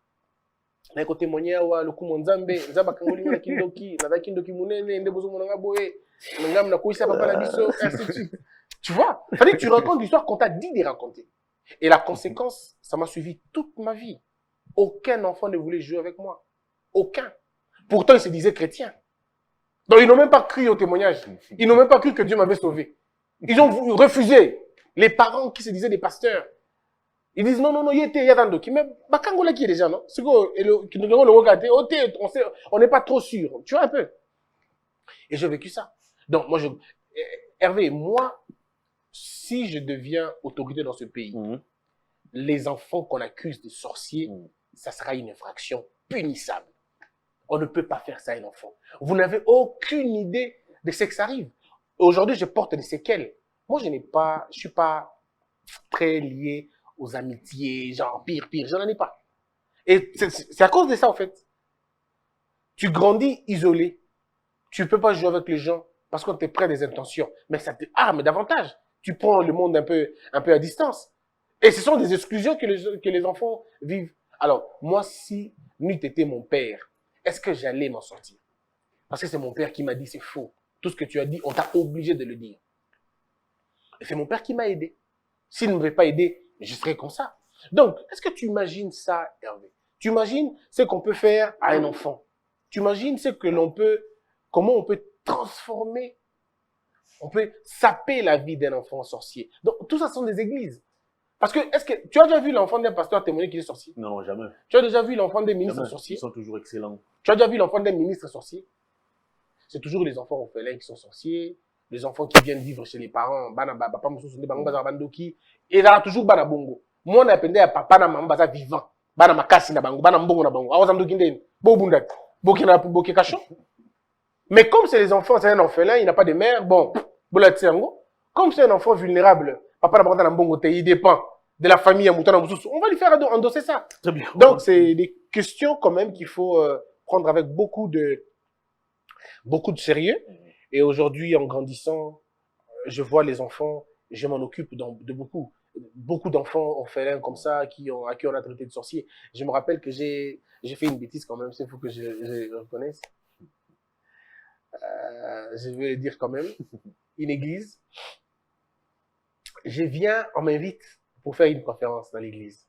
na ko témoigner wa le coup Nzambe, Nzamba kangoli na kindoki, na kindoki munene, nde bozo monanga boye, ngam na koisa papa na biso, ainsi de suite. Tu vois? Fallait que tu racontes l'histoire qu'on t'a dit de raconter. Et la conséquence, ça m'a suivi toute ma vie. Aucun enfant ne voulait jouer avec moi. Aucun. Pourtant, ils se disaient chrétiens. Donc, ils n'ont même pas cru au témoignage. Ils n'ont même pas cru que Dieu m'avait sauvé. Ils ont refusé. Les parents qui se disaient des pasteurs. Ils disent non, il y a dans qui mais Bakangola qui est déjà, non? C'est quoi, on n'est pas trop sûr. Tu vois un peu. Et j'ai vécu ça. Donc, Hervé, moi, si je deviens autorité dans ce pays, les enfants qu'on accuse de sorciers, ça sera une infraction punissable. On ne peut pas faire ça à un enfant. Vous n'avez aucune idée de ce que ça arrive. Aujourd'hui, je porte des séquelles. Moi, je suis pas très lié aux amitiés, genre pire, je n'en ai pas. Et c'est à cause de ça, en fait. Tu grandis isolé. Tu ne peux pas jouer avec les gens parce qu'on te prête des intentions. Mais ça te arme davantage. Tu prends le monde un peu à distance. Et ce sont des exclusions que les enfants vivent. Alors, moi, si n'eût été mon père, est-ce que j'allais m'en sortir? Parce que c'est mon père qui m'a dit, c'est faux. Tout ce que tu as dit, on t'a obligé de le dire. Et c'est mon père qui m'a aidé. S'il ne m'avait pas aidé, je serais comme ça. Donc, est-ce que tu imagines ça, Hervé? Tu imagines ce qu'on peut faire à un enfant? Tu imagines comment on peut transformer, on peut saper la vie d'un enfant sorcier? Donc, tout ça sont des églises. Parce que, est-ce que tu as déjà vu l'enfant d'un pasteur témoigner qu'il est sorcier? Non, jamais. Tu as déjà vu l'enfant d'un ministre sorcier? Ils sont toujours excellents. Tu as déjà vu l'enfant d'un ministre sorcier? C'est toujours les enfants orphelins qui sont sorciers, les enfants qui viennent vivre chez les parents, et là, toujours bana bongo. Moi, on appelle à papa na maman baza vivant. Bana makasi na bango, bana mbongo na bango. Awazam dokinde, bo bundat, bokina boke kachon. Mais comme c'est les enfants, c'est un orphelin, il n'a pas de mère, bon, comme c'est un enfant vulnérable, papa na mbongo te, il dépend de la famille, on va lui faire endosser ça. Très bien. Donc, c'est des questions quand même qu'il faut prendre avec beaucoup de sérieux. Et aujourd'hui, en grandissant, je vois les enfants, je m'en occupe de beaucoup d'enfants orphelins comme ça, à qui on a traité de sorciers. Je me rappelle que j'ai fait une bêtise quand même, il faut que je reconnaisse. Je vais le dire quand même. Une église. On m'invite pour faire une conférence dans l'église.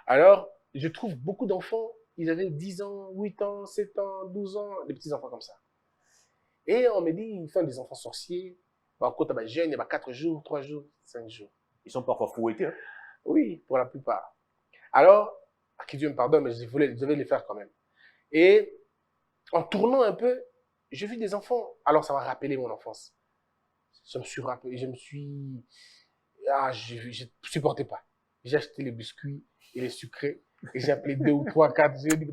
Alors, je trouve beaucoup d'enfants, ils avaient 10 ans, 8 ans, 7 ans, 12 ans, des petits enfants comme ça. Et on me dit, ils font des enfants sorciers. Quand tu es jeune, il y a 4 jours, 3 jours, 5 jours. Ils sont parfois fouettés. Hein? Oui, pour la plupart. Alors, que Dieu me pardonne, mais je devais les faire quand même. Et en tournant un peu, j'ai vu des enfants. Alors, ça m'a rappelé mon enfance. Je ne supportais pas. J'ai acheté les biscuits et les sucrés. Et j'ai appelé 2 ou 3, 4. J'ai dit,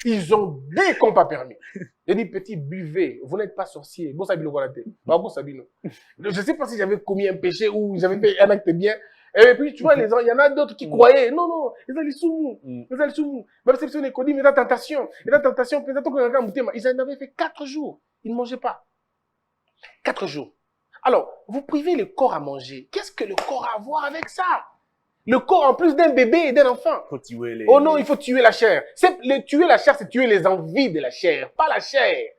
ils ont dit qu'on pas permis. J'ai dit, petit, buvez. Vous n'êtes pas sorcier. Bon, ça, je ne sais pas si j'avais commis un péché ou j'avais fait un acte bien. Et puis, tu vois, les gens, il y en a d'autres qui croyaient. Non, non, ils allaient sous nous. Ils allaient sous nous. Même si on est connu, mais la tentation. Et la tentation, peut-être qu'on a ils en avaient fait 4 jours. Ils ne mangeaient pas. 4 jours. Alors, vous privez le corps à manger. Qu'est-ce que le corps a à voir avec ça? Le corps, en plus d'un bébé et d'un enfant. Faut tuer les... Oh non, il faut tuer la chair. Tuer la chair, c'est tuer les envies de la chair, pas la chair.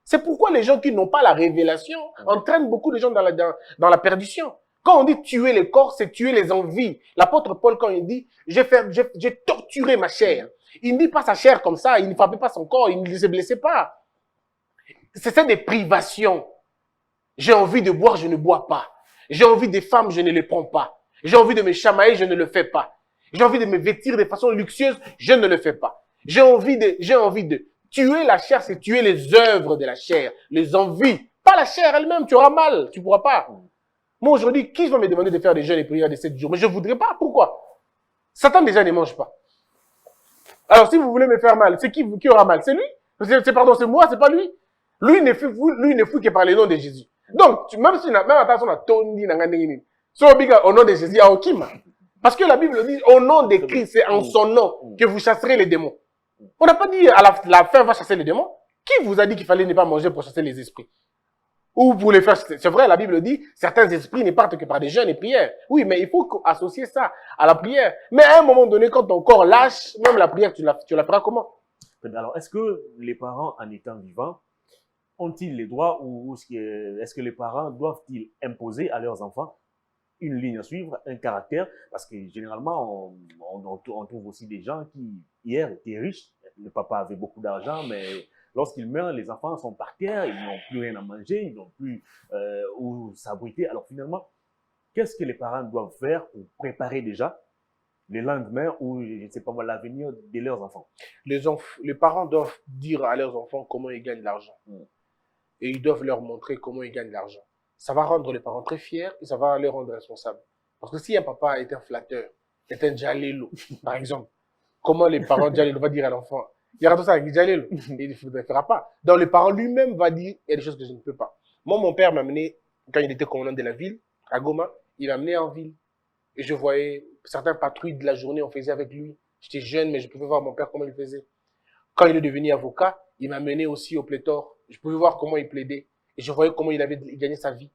C'est pourquoi les gens qui n'ont pas la révélation entraînent beaucoup de gens dans la perdition. Quand on dit tuer le corps, c'est tuer les envies. L'apôtre Paul, quand il dit, j'ai torturé ma chair. Il ne dit pas sa chair comme ça, il ne frappait pas son corps, il ne se blessait pas. C'est des privations. J'ai envie de boire, je ne bois pas. J'ai envie des femmes, je ne les prends pas. J'ai envie de me chamailler, je ne le fais pas. J'ai envie de me vêtir de façon luxueuse, je ne le fais pas. J'ai envie de tuer la chair, c'est tuer les œuvres de la chair, les envies. Pas la chair elle-même, tu auras mal, tu pourras pas. Moi aujourd'hui, qui va me demander de faire des jeûnes et prières de 7 jours? Mais je voudrais pas, pourquoi? Satan déjà ne mange pas. Alors si vous voulez me faire mal, c'est qui aura mal? C'est lui? Pardon, c'est moi, c'est pas lui? Lui ne fouille que par le nom de Jésus. Donc, même si attention à Tony, au nom de Jésus, à Okima. Parce que la Bible dit, au nom de Christ, c'est en son nom que vous chasserez les démons. On n'a pas dit à la fin, va chasser les démons. Qui vous a dit qu'il fallait ne pas manger pour chasser les esprits? Ou pour les faire, c'est vrai, la Bible dit, certains esprits ne partent que par des jeûnes et prières. Oui, mais il faut associer ça à la prière. Mais à un moment donné, quand ton corps lâche, même la prière, tu la feras comment? Alors, est-ce que les parents, en étant vivants, ont-ils les droits ou est-ce que les parents doivent-ils imposer à leurs enfants une ligne à suivre, un caractère? Parce que généralement, on trouve aussi des gens qui, hier, étaient riches. Le papa avait beaucoup d'argent, mais lorsqu'il meurt, les enfants sont par terre, ils n'ont plus rien à manger, ils n'ont plus où s'abriter. Alors finalement, qu'est-ce que les parents doivent faire pour préparer déjà le lendemain ou, je ne sais pas moi, l'avenir de leurs enfants? Les parents doivent dire à leurs enfants comment ils gagnent de l'argent. Et ils doivent leur montrer comment ils gagnent de l'argent. Ça va rendre les parents très fiers et ça va les rendre responsables. Parce que si un papa est un flatteur, est un djalelo, par exemple, comment les parents djalelo vont dire à l'enfant, il y aura tout ça avec djalelo, il ne le fera pas. Donc le parent lui-même va dire, il y a des choses que je ne peux pas. Moi, mon père m'a amené, quand il était commandant de la ville, à Goma, il m'a amené en ville. Et je voyais certaines patrouilles de la journée, on faisait avec lui. J'étais jeune, mais je pouvais voir mon père comment il faisait. Quand il est devenu avocat, il m'a mené aussi au pléthore. Je pouvais voir comment il plaidait. Et je voyais comment il avait gagné sa vie.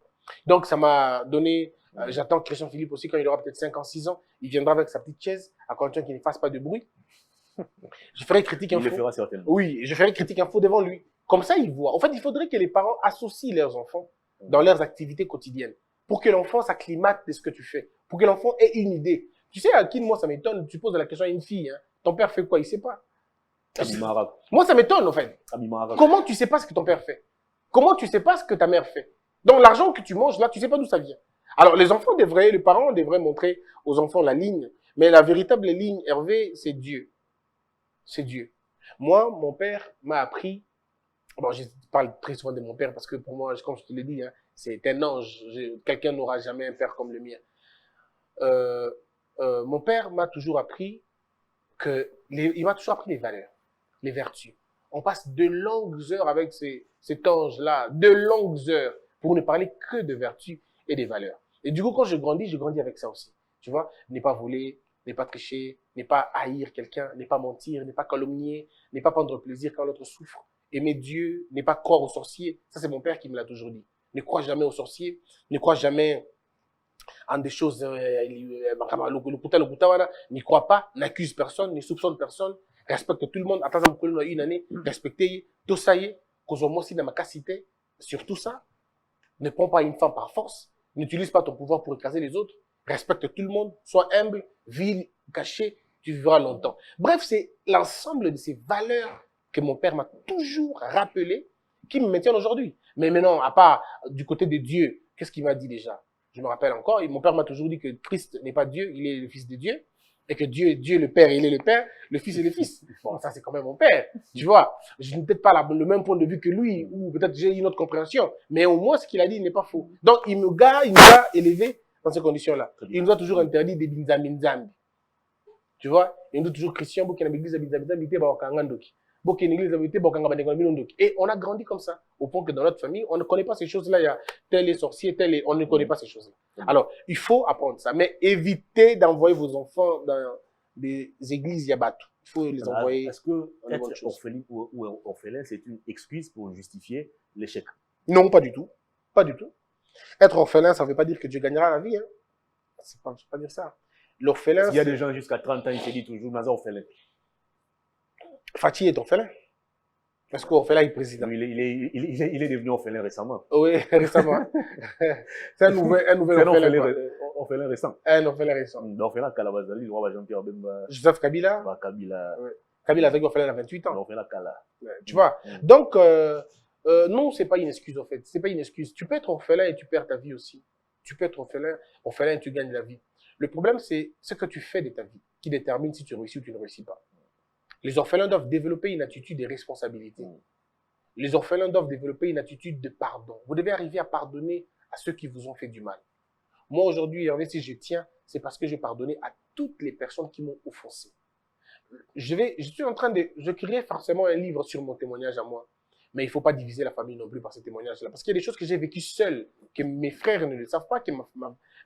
Donc, ça m'a donné... j'attends Christian Philippe aussi, quand il aura peut-être 5 ans, 6 ans. Il viendra avec sa petite chaise, à condition qu'il ne fasse pas de bruit. Je ferai critique info. Il le fera certainement. Oui, je ferai critique info devant lui. Comme ça, il voit. En fait, il faudrait que les parents associent leurs enfants dans leurs activités quotidiennes. Pour que l'enfant s'acclimate de ce que tu fais. Pour que l'enfant ait une idée. Tu sais, à qui, moi, ça m'étonne. Tu poses la question à une fille. Hein. Ton père fait quoi? Il ne sait pas. Moi, ça m'étonne, en fait. Comment tu sais pas ce que ton père fait? Comment tu sais pas ce que ta mère fait? Donc, l'argent que tu manges, là, tu sais pas d'où ça vient. Alors, les parents devraient montrer aux enfants la ligne. Mais la véritable ligne, Hervé, c'est Dieu. C'est Dieu. Moi, mon père m'a appris, bon, je parle très souvent de mon père parce que pour moi, comme je te l'ai dit, hein, c'est un ange. Quelqu'un n'aura jamais un père comme le mien. Mon père m'a toujours appris il m'a toujours appris les valeurs, les vertus. On passe de longues heures avec cet ange-là, de longues heures, pour ne parler que de vertus et des valeurs. Et du coup, quand je grandis avec ça aussi. Tu vois, ne pas voler, ne pas tricher, ne pas haïr quelqu'un, ne pas mentir, ne pas calomnier, ne pas prendre plaisir quand l'autre souffre. Aimer Dieu, ne pas croire aux sorciers. Ça, c'est mon père qui me l'a toujours dit. Ne crois jamais aux sorciers, ne crois jamais en des choses, n'y crois pas, n'accuse personne, ne soupçonne personne, respecte tout le monde. Attends, une année, respectez, tout ça y est, sur tout ça, ne prends pas une femme par force, n'utilise pas ton pouvoir pour écraser les autres, respecte tout le monde, sois humble, vis caché, tu vivras longtemps. Bref, c'est l'ensemble de ces valeurs que mon père m'a toujours rappelé, qui me maintiennent aujourd'hui. Mais maintenant, à part du côté de Dieu, qu'est-ce qu'il m'a dit déjà? Je me rappelle encore, mon père m'a toujours dit que Christ n'est pas Dieu, il est le Fils de Dieu. Et que Dieu est Dieu le Père, il est le Père, le Fils est le Fils. Bon, ça c'est quand même mon père, tu vois. Je n'ai peut-être pas le même point de vue que lui, ou peut-être j'ai une autre compréhension. Mais au moins, ce qu'il a dit n'est pas faux. Donc, il nous a élevé dans ces conditions-là. Il nous a toujours interdit des binzambi. Tu vois, il y a toujours Christian, qui est dans l'église, et on a grandi comme ça, au point que dans notre famille, on ne connaît pas ces choses-là. Il y a tel est sorcier, tel est... On ne connaît pas ces choses-là. Alors, il faut apprendre ça, mais évitez d'envoyer vos enfants dans des églises yabatou. Il faut les envoyer. Est-ce que être orphelin ou orphelin, c'est une excuse pour justifier l'échec? Non, pas du tout. Pas du tout. Être orphelin, ça ne veut pas dire que tu gagneras la vie. Hein. C'est pas, je ne veux pas dire ça. L'orphelin. Il y a des gens jusqu'à 30 ans, ils se disent toujours, mais orphelin. Fatih est orphelin. Parce qu'orphelin est président. Il est devenu orphelin récemment. Oui, récemment. C'est un nouvel orphelin récent. Un orphelin récent. L'orphelin Kalabazali, le roi Jean-Pierre Bemba. Joseph Kabila. Kabila. Ouais. Kabila avec orphelin à 28 ans. L'orphelin Kala. Tu vois. Donc, non, c'est pas une excuse en fait. C'est pas une excuse. Tu peux être orphelin et tu perds ta vie aussi. Tu peux être orphelin et tu gagnes la vie. Le problème, c'est ce que tu fais de ta vie qui détermine si tu réussis ou tu ne réussis pas. Les orphelins doivent développer une attitude de responsabilité. Les orphelins doivent développer une attitude de pardon. Vous devez arriver à pardonner à ceux qui vous ont fait du mal. Moi, aujourd'hui, Hervé, si je tiens, c'est parce que j'ai pardonné à toutes les personnes qui m'ont offensé. J'écrirai forcément un livre sur mon témoignage à moi. Mais il ne faut pas diviser la famille non plus par ces témoignages-là. Parce qu'il y a des choses que j'ai vécues seul, que mes frères ne le savent pas, que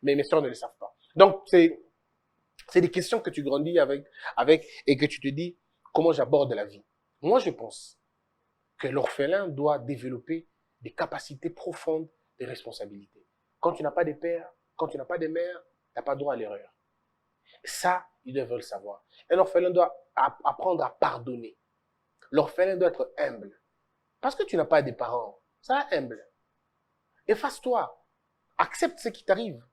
mes soeurs ne le savent pas. Donc, c'est des questions que tu grandis avec et que tu te dis, comment j'aborde la vie. Moi, je pense que l'orphelin doit développer des capacités profondes de responsabilité. Quand tu n'as pas de père, quand tu n'as pas de mère, tu n'as pas droit à l'erreur. Ça, ils doivent le savoir. Un orphelin doit apprendre à pardonner. L'orphelin doit être humble. Parce que tu n'as pas de parents, ça humble. Efface-toi. Accepte ce qui t'arrive.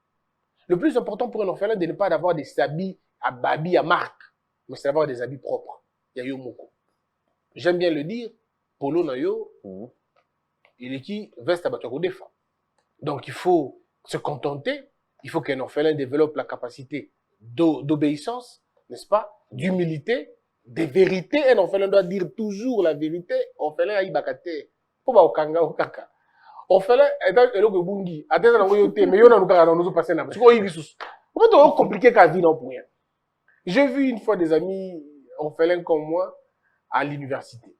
Le plus important pour un orphelin, c'est de ne pas avoir des habits à marque, mais c'est d'avoir des habits propres. Yayo Moko. J'aime bien le dire, Polo Nayo, il est qui veste à Batoko Defa. Donc il faut se contenter, il faut qu'un orphelin développe la capacité d'obéissance, n'est-ce pas, d'humilité, de vérité. Un orphelin doit dire toujours la vérité. Orphelin aïe bakate. Pourquoi okanga okaka? Orphelin est un eloko bungi. Attends, on va y mais on a nous carrément nous passer là. Parce qu'on y sous. Comment on compliquer qu'à vie non pour rien. J'ai vu une fois des amis orphelins comme moi à l'université.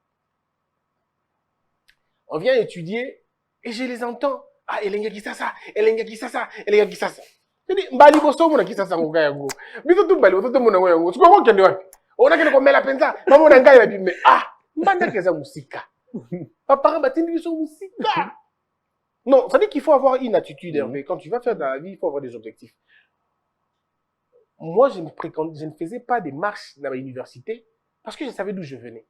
On vient étudier et je les entends. Ah, elenga qui ça, elenga qui ça, elenga qui ça. Je dis, mbali boso mona qui ça ngoka yango. Biso tu mbali, tu mona yango. Tu comprends qu'il y a on a que comme la pensa, maman n'a pas dit mais ah, mbanda que ça musika. Papa batini biso musika. Non, ça dit qu'il faut avoir une attitude, Hervé. Quand tu vas faire dans la vie, il faut avoir des objectifs. Moi, je ne faisais pas des marches dans l'université parce que je savais d'où je venais.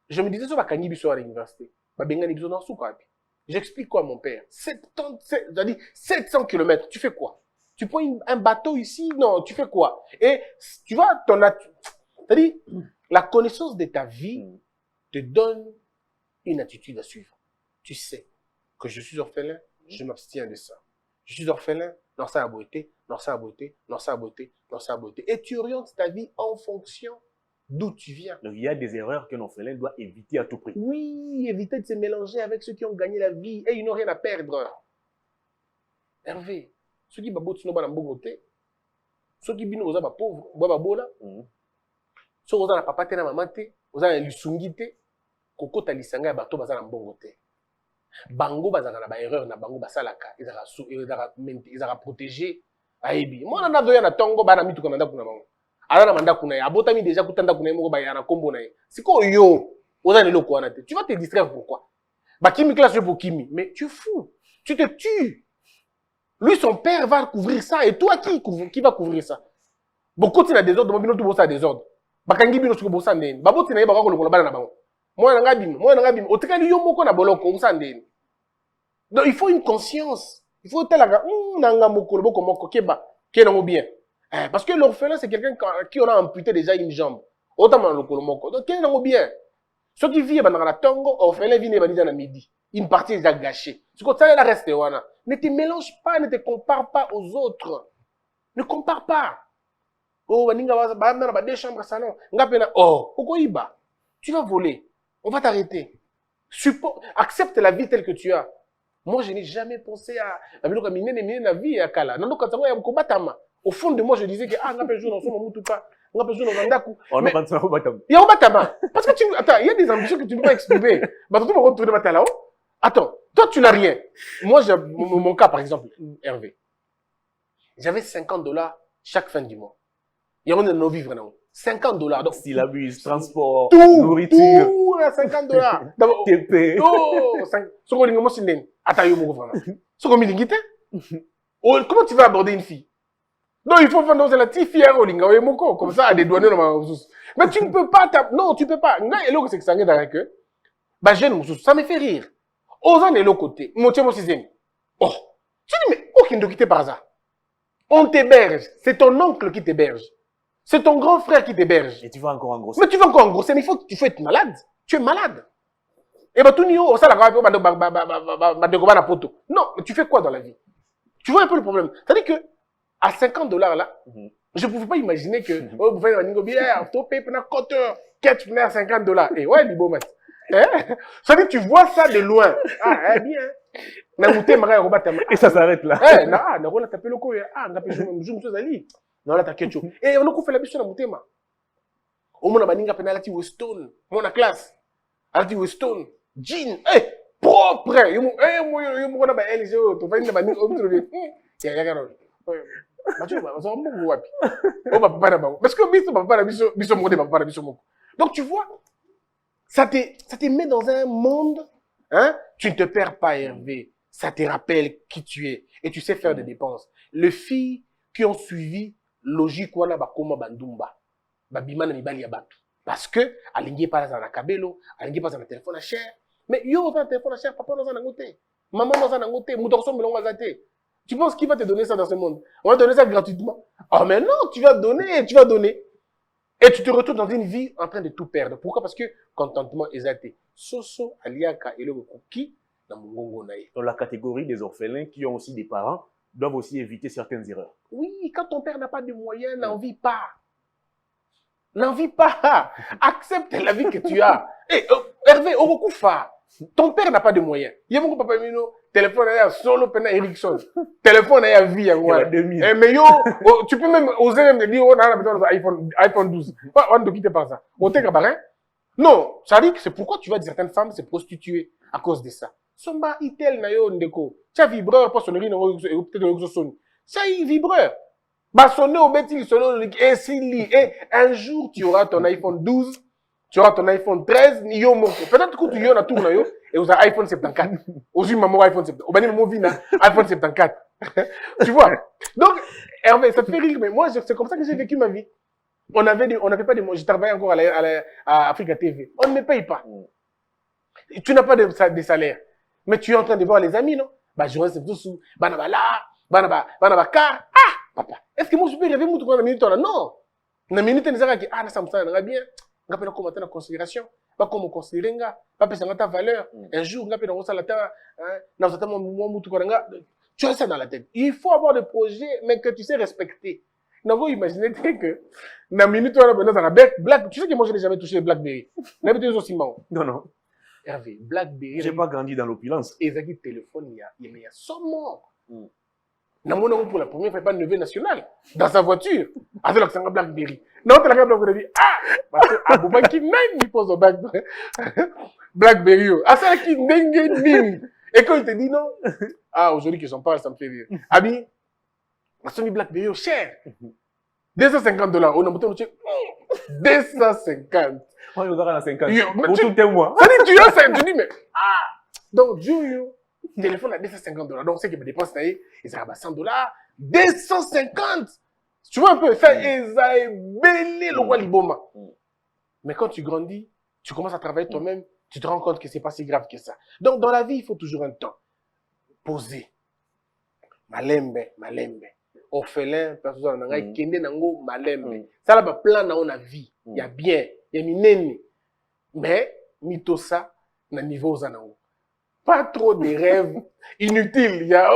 Je me disais, ça va gagner à l'université. J'explique quoi à mon père? 700 km, tu fais quoi? Tu prends un bateau ici? Non, tu fais quoi? Et tu vois, c'est-à-dire, la connaissance de ta vie te donne une attitude à suivre. Tu sais que je suis orphelin, je m'abstiens de ça. Je suis orphelin, dans sa beauté, dans sa beauté, dans sa beauté, dans sa beauté. Et tu orientes ta vie en fonction d'où tu viens. Donc, il y a des erreurs qu'un orphelin doit éviter à tout prix. Oui, éviter de se mélanger avec ceux qui ont gagné la vie et ils n'ont rien à perdre. Hervé, ceux qui babot sino bana mbongote, ceux qui bino oza ba pauvre, ba bola, ceux oza na papa te na maman te, oza na lisungi te, kokota lisanga ya bato baza na mbongote. Bango bazaka na ba erreur na bango basalaka, ezaka protéger ayebi. Moi na doya na tongo bana mituka na ndako na bango. Ala na manda kuna ya abotami déjà kutanda kuna moko ba ya na kombo na ye. Siko yo oza nelo ko na te. Tu vas te distraire pourquoi? Ba kimi classe pour kimi, mais tu es fou. Tu te tues. Lui son père va couvrir ça et toi qui va couvrir ça? Beaucoup de désordre, bino tout bossa désordre. Bakangi bino suko bossa ndeni. Baboti na ye bakako lokola bana na bango. Moi, otekali yo moko na boloko usandeni. Donc il faut une conscience. Il faut telaga nanga moko loboko moko keba kenango bien. Parce que l'orphelin c'est quelqu'un qui on a amputé déjà une jambe. Autant loko moko. Donc kenango bien. Ceux qui vivent dans la tongo orphelin vient déjà na midi. Une partie est déjà gâchée. Ce que ça reste wana. Ne te mélange pas, ne te compare pas aux autres. Ne compare pas. Oh baninga ba na ba deux chambres salon. Ngapena oh okoiba. Tu vas voler. On va t'arrêter. Accepte la vie telle que tu as. Moi, je n'ai jamais pensé à la vie à Kala. Au fond de moi, je disais que, un jour, dans son moment, On a besoin de Vandaku. On a pas de batama. Il y a un batama. Parce que attends, il y a des ambitions que tu ne peux pas exprimer. Bah, tu vas retourner batama là-haut. Attends, toi, tu n'as rien. Moi, j'ai mon cas, par exemple, Hervé. J'avais $50 chaque fin du mois. Il y a un vivre, non? $50. Donc, Syllabus, transport, tout, nourriture. tout à $50. D'abord, TP. oh, ce qu'on dit, moi, c'est une. Attends, yo, mon vraiment. Ce qu'on dit, comment tu vas aborder une fille? Non, il faut faire dans la petite fille, comme ça, à des douaniers dans ma ressource. Mais tu ne peux pas non, tu peux pas. Et là, c'est que ça avec eux. Bah, jeune, ça me fait rire. Osant de l'autre côté, mon sixième. Oh, tu dis, mais aucun de quitter par hasard. On t'héberge. C'est ton oncle qui t'héberge. C'est ton grand frère qui t'héberge. Et tu vas encore engrosser. Mais tu vas encore engrosser, mais il faut que tu faut être malade. Tu es malade. Et bah, tout niveau, ça, la non, mais tu fais quoi dans la vie? Tu vois un peu le problème. C'est-à-dire que, à $50 là, je ne pouvais pas imaginer que, oh, vous faites un bière, tu payes pendant 4 heures, catch à $50. Et ouais, du beau mat. Ça veut dire que tu vois ça de loin. Ah, bien. Et ça s'arrête là. Non, là, tapé le coup. Ah, on a fait non, là, t'as quelque chose. Et on a fait la biche dans mon thème. Au moins, on a fait la Weston. Mon classe. La Weston. Jean. Propre. Donc, tu vois, ça te met dans un monde, hein? Tu ne te perds pas, Hervé. Ça te rappelle qui tu es. Et tu sais faire des dépenses. Les filles qui ont suivi logique, wana bakoma bandumba. Babima na mibali ya batu. Parce que, alingi pas dans la cabello, alingi pas dans le téléphone à cher. Mais yo, dans le téléphone à cher, papa dans un angoté. Maman dans un angoté. Moutorson melon wazate. Tu penses qui va te donner ça dans ce monde? On va te donner ça gratuitement. Oh, mais non, tu vas donner, tu vas donner. Et tu te retrouves dans une vie en train de tout perdre. Pourquoi? Parce que contentement exalté. Soso, aliaka et le qui dans mon gongo naï. Dans la catégorie des orphelins qui ont aussi des parents, doivent aussi éviter certaines erreurs. Oui, quand ton père n'a pas de moyens, n'en vis pas. N'en vis pas. Accepte la vie que tu as. Et Hervé, au Okufa, ton père n'a pas de moyens. Il y a mon papa Mino, téléphone à solo pena Ericsson. Téléphone à vie à moi. Mais yo, tu peux même oser même dire on a besoin iPhone 12. On ne quitte pas ça. On t'est cabaret. Non, ça dit que c'est pourquoi tu vois certaines femmes se prostituer à cause de ça. Somba itel na yo ndeko. Tu as vibreur pas sonnerie non peut-être sonne. Ça y vibreur. Bah sonner au bêtis il sonne et s'il et un jour tu auras ton iPhone 12, tu auras ton iPhone 13, yo mon. Peut-être que tu y en a tourné yo et vous avez iPhone 74. Aussi maman iPhone 74. Au bani mon vina iPhone 74. Tu vois. Donc Hervé, ça te fait rire mais moi c'est comme ça que j'ai vécu ma vie. On n'avait pas de moyens. Je travaillais encore à Africa TV. On ne me paye pas. Tu n'as pas de salaire. Mais tu es en train de voir les amis, non? Bah, je reste tout sous. Banaba car. Ah, papa. Est-ce que moi, je peux rêver mon truc minute là? Non. Une minute, on dirait que, ah, ça me semble bien. On peut commenter en considération. Pas comme on considère, pas penser ta valeur. Un jour, on peut dans la terre, dans un moment, tu as ça dans la tête. Il faut avoir des projets, mais que tu sais respecter. Non, vous imaginez que, dans une minute, on a besoin d'un Black. Tu sais que moi, je n'ai jamais touché les Blackberry. N'habitez aussi marrant. Non. Hervé, Blackberry. J'ai pas grandi dans l'opulence. Et Zaki téléphone, il y a 100 morts. Dans mon nom, pour la première fois, pas de neveu national. Dans sa voiture. Avec l'accent Blackberry. Non, tu l'as Blackberry. Ah! Parce que Abouba qui même, il pose au Blackberry. Ah, ça qui dengue. Et quand il te dit non, ah, aujourd'hui que j'en parle, ça me fait rire. Abi, on a mis Blackberry cher. $250. On a monté au 250. Moi, je regarde à 50. Pour tout un mois. Ça dit, tu as ça, tu dis, mais, ah! Donc, téléphone à $250. Donc, c'est que mes dépenses, et ça va $100. 250! Tu vois un peu, ça, et ça est belé le roi Liboma. Mais quand tu grandis, tu commences à travailler toi-même, tu te rends compte que c'est pas si grave que ça. Donc, dans la vie, il faut toujours un temps. Poser. Malembe. Orphelin, personne, kende nango, malembe. Ça, là, plan dans la vie. Il y a bien, il y a minene. Mais, mitosa, na niveau zanango. Pas trop de rêves inutiles. Il y a,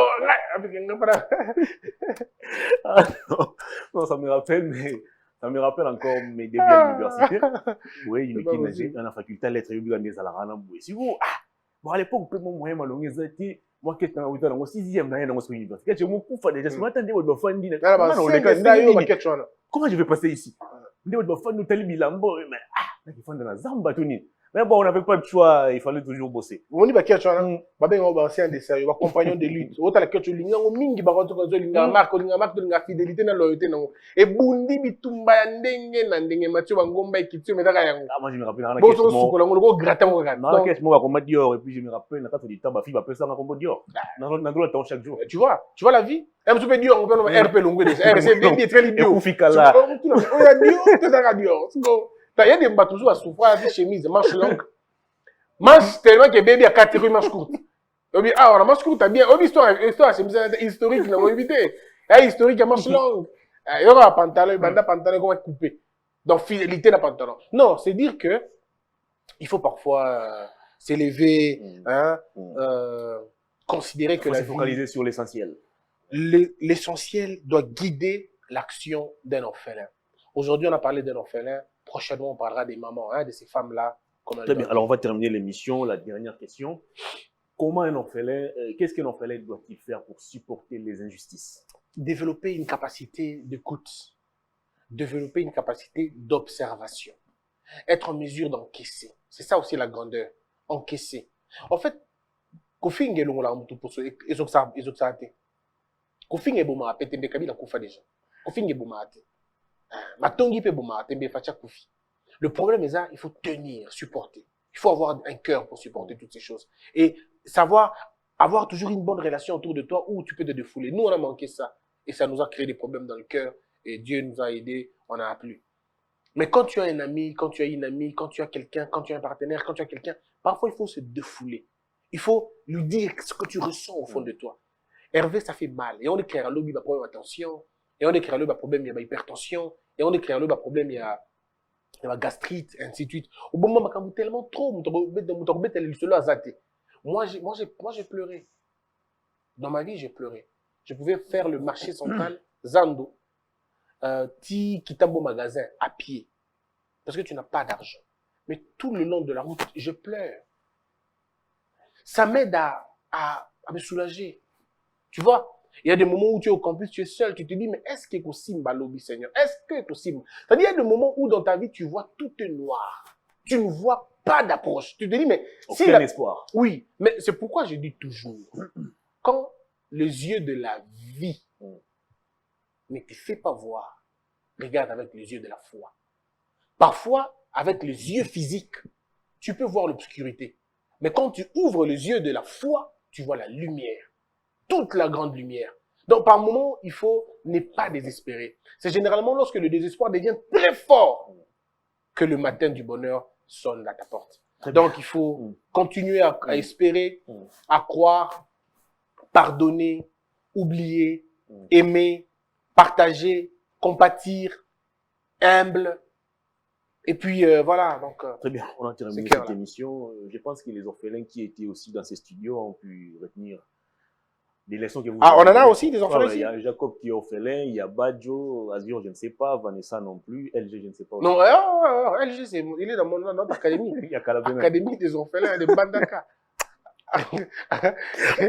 non, ça me rappelle encore mes débuts à l'université. Oui, il me dit, dans la faculté, lettres, il y a des alarmes. Si vous, bon, à l'époque, mon moyen malongé, c'était, moi, qui étais dans le 6e, dans l'université, je me coupe déjà. Je m'attendais au dauphin. Comment je vais passer ici? Nde ba fa nous tali bilambo mais ah, il faut dans la zamba tuni. Mais bon, on n'avait pas le choix, il fallait toujours bosser. On dit que tu as un ancien de sérieux, un compagnon de lutte. Autant que tu linga ngo mingi ba ko to linga marque linga fidélité na loyauté na. Et bundi bitumba ndenge na ndenge mathieu bangomba ekitio metaka yango. Ah moi je me rappelle dans la caisse. Bon suko lango ko gratter mo dans la caisse moi comme Dior et puis je me rappelle na kato ditaba fi ba pesa na kombo Dior. Na doit temps chaque jour. Tu vois la vie? Un petit peu Dior, on peut RP longue de ça. RC bien très idiot. Kufika on a Dior, tu as Dior. Il y a des mbats toujours à souffrir avec chemise, manche longue. Manche tellement que baby a 4 rues manche courte. Ah, on a manche courte, t'as bien. Histoire, c'est historique, on va éviter. Historique, manche longue. Il y aura un pantalon, il y a un pantalon qu'on va couper. Donc, fidélité dans le pantalon. Non, c'est dire que il faut parfois s'élever, considérer que la vie... focaliser sur l'essentiel. L'essentiel doit guider l'action d'un orphelin. Aujourd'hui, on a parlé d'un orphelin. Prochainement, on parlera des mamans, de ces femmes-là. Très bien. Alors, on va terminer l'émission. La dernière question. Comment un orphelin, qu'est-ce qu'un orphelin doit-il faire pour supporter les injustices? Développer une capacité d'écoute. Développer une capacité d'observation. Être en mesure d'encaisser. C'est ça aussi la grandeur. Encaisser. En fait, Kofi Ngelongo la mutu pour ils observent. Kofi Ngeboma a pété Kabila Koufa déjà. Kofi Ngeboma a été. Matongi pe boma tembe facha Kofi. Le problème est ça, il faut tenir, supporter. Il faut avoir un cœur pour supporter toutes ces choses. Et savoir avoir toujours une bonne relation autour de toi où tu peux te défouler. Nous, on a manqué ça. Et ça nous a créé des problèmes dans le cœur. Et Dieu nous a aidés, on n'a plus. Mais quand tu as un ami, quand tu as une amie, quand tu as quelqu'un, quand tu as un partenaire, quand tu as quelqu'un, parfois il faut se défouler. Il faut lui dire ce que tu ressens au fond de toi. Hervé, ça fait mal. Et on écrit à l'objet, il y a problème d'attention. Et on écrit à l'objet, il y a problème, il y a hypertension. Et on écrit à l'objet, il y a problème, il y a gastrite, et ainsi de suite. Au bon moment, quand tellement trop, moi, j'ai pleuré. Dans ma vie, j'ai pleuré. Je pouvais faire le marché central, Zando, ti Kitambo magasin, à pied. Parce que tu n'as pas d'argent. Mais tout le long de la route, je pleure. Ça m'aide à me soulager. Tu vois? Il y a des moments où tu es au campus, tu es seul, tu te dis, mais est-ce que c'est possible, Balobi, Seigneur? Est-ce que c'est possible? C'est-à-dire, il y a des moments où dans ta vie, tu vois tout est noir. Tu ne vois pas d'approche. Tu te dis, mais... Aucun espoir. Oui, mais c'est pourquoi je dis toujours, quand les yeux de la vie ne te fait pas voir, regarde avec les yeux de la foi. Parfois, avec les yeux physiques, tu peux voir l'obscurité. Mais quand tu ouvres les yeux de la foi, tu vois la lumière. Toute la grande lumière. Donc, par moment, il faut ne pas désespérer. C'est généralement lorsque le désespoir devient très fort que le matin du bonheur sonne à ta porte. Donc, il faut continuer à espérer, à croire, pardonner, oublier, aimer, partager, compatir, humble. Et puis, voilà. Donc, très bien, on a terminé cette émission. Je pense que les orphelins qui étaient aussi dans ces studios ont pu retenir des leçons que vous on en a aussi des orphelins. Il y a Jacob qui est orphelin, il y a Badjo, Azur, je ne sais pas, Vanessa non plus, LG, je ne sais pas. Non, LG, il est dans notre académie. Il y a Académie des orphelins de Bandaka.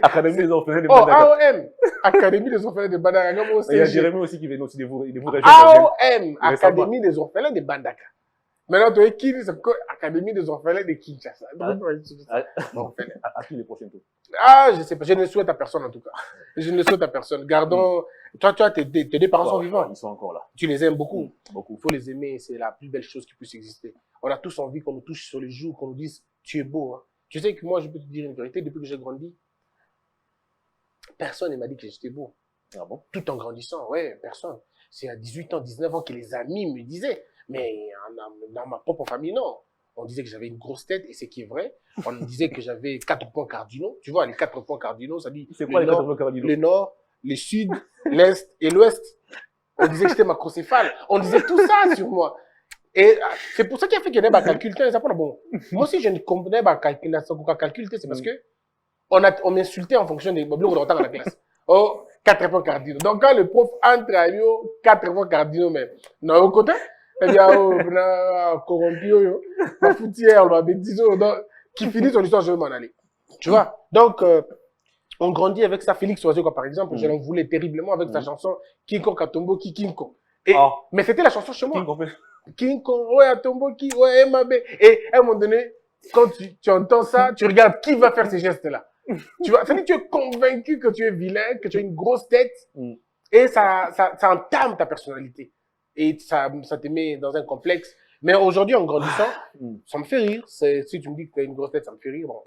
Académie des orphelins de Bandaka. AOM, Académie des orphelins de Bandaka. Il y a Jérémy aussi qui vient aussi de vous rejoindre. AOM, Académie des orphelins de Bandaka. Maintenant, tu es qui? C'est Académie des orphelins de Kinshasa. À qui les prochains tours? Ah, je sais pas. Je ne le souhaite à personne, en tout cas. Je ne le souhaite à personne. Gardons. Toi, tes deux parents sont vivants. Ils sont encore là. Tu les aimes beaucoup. Beaucoup. Il faut les aimer. C'est la plus belle chose qui puisse exister. On a tous envie qu'on nous touche sur les joues, qu'on nous dise, tu es beau, hein. Tu sais que moi, je peux te dire une vérité. Depuis que j'ai grandi, personne ne m'a dit que j'étais beau. Ah bon? Tout en grandissant, ouais, personne. C'est à 18 ans, 19 ans que les amis me disaient. Mais dans ma propre famille, non. On disait que j'avais une grosse tête, et c'est qui est vrai. On disait que j'avais 4 points cardinaux. Tu vois, les 4 points cardinaux, ça dit c'est quoi les 4 points cardinaux? Le nord, le sud, l'est et l'ouest. On disait que j'étais macrocéphale. On disait tout ça sur moi. Et c'est pour ça qu'il y a fait qu'il y a des calculs. Bon, moi aussi, je ne comprenais pas calculer. C'est parce que on m'insultait en fonction des blocs de retard dans la classe. Oh, 4 points cardinaux. Donc, quand le prof entre à lui, 4 points cardinaux, mais non, au côté, il y a corrompu, ma foutière, ma bêtise, qui finit son histoire, je vais m'en aller. Tu vois? Donc, on grandit avec ça. Félix Oiseau, par exemple, je l'en voulais terriblement avec sa chanson Kinko Katombo Kikinko. Mais c'était la chanson chez moi. King Kong, ouais, Atomboki, ouais, Mbappé. Et à un moment donné, quand tu entends ça, tu regardes qui va faire ces gestes-là. Tu vois, ça veut dire que tu es convaincu que tu es vilain, que tu as une grosse tête, et ça entame ta personnalité. Et ça te met dans un complexe. Mais aujourd'hui, en grandissant, ça me fait rire. Si tu me dis que tu as une grosse tête, ça me fait rire. Bon,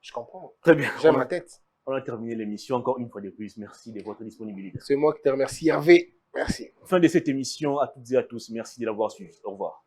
je comprends. Très bien. J'aime ma tête. On a terminé l'émission encore une fois de plus. Merci de votre disponibilité. C'est moi qui te remercie, Hervé. Merci. Fin de cette émission à toutes et à tous. Merci de l'avoir suivi. Au revoir.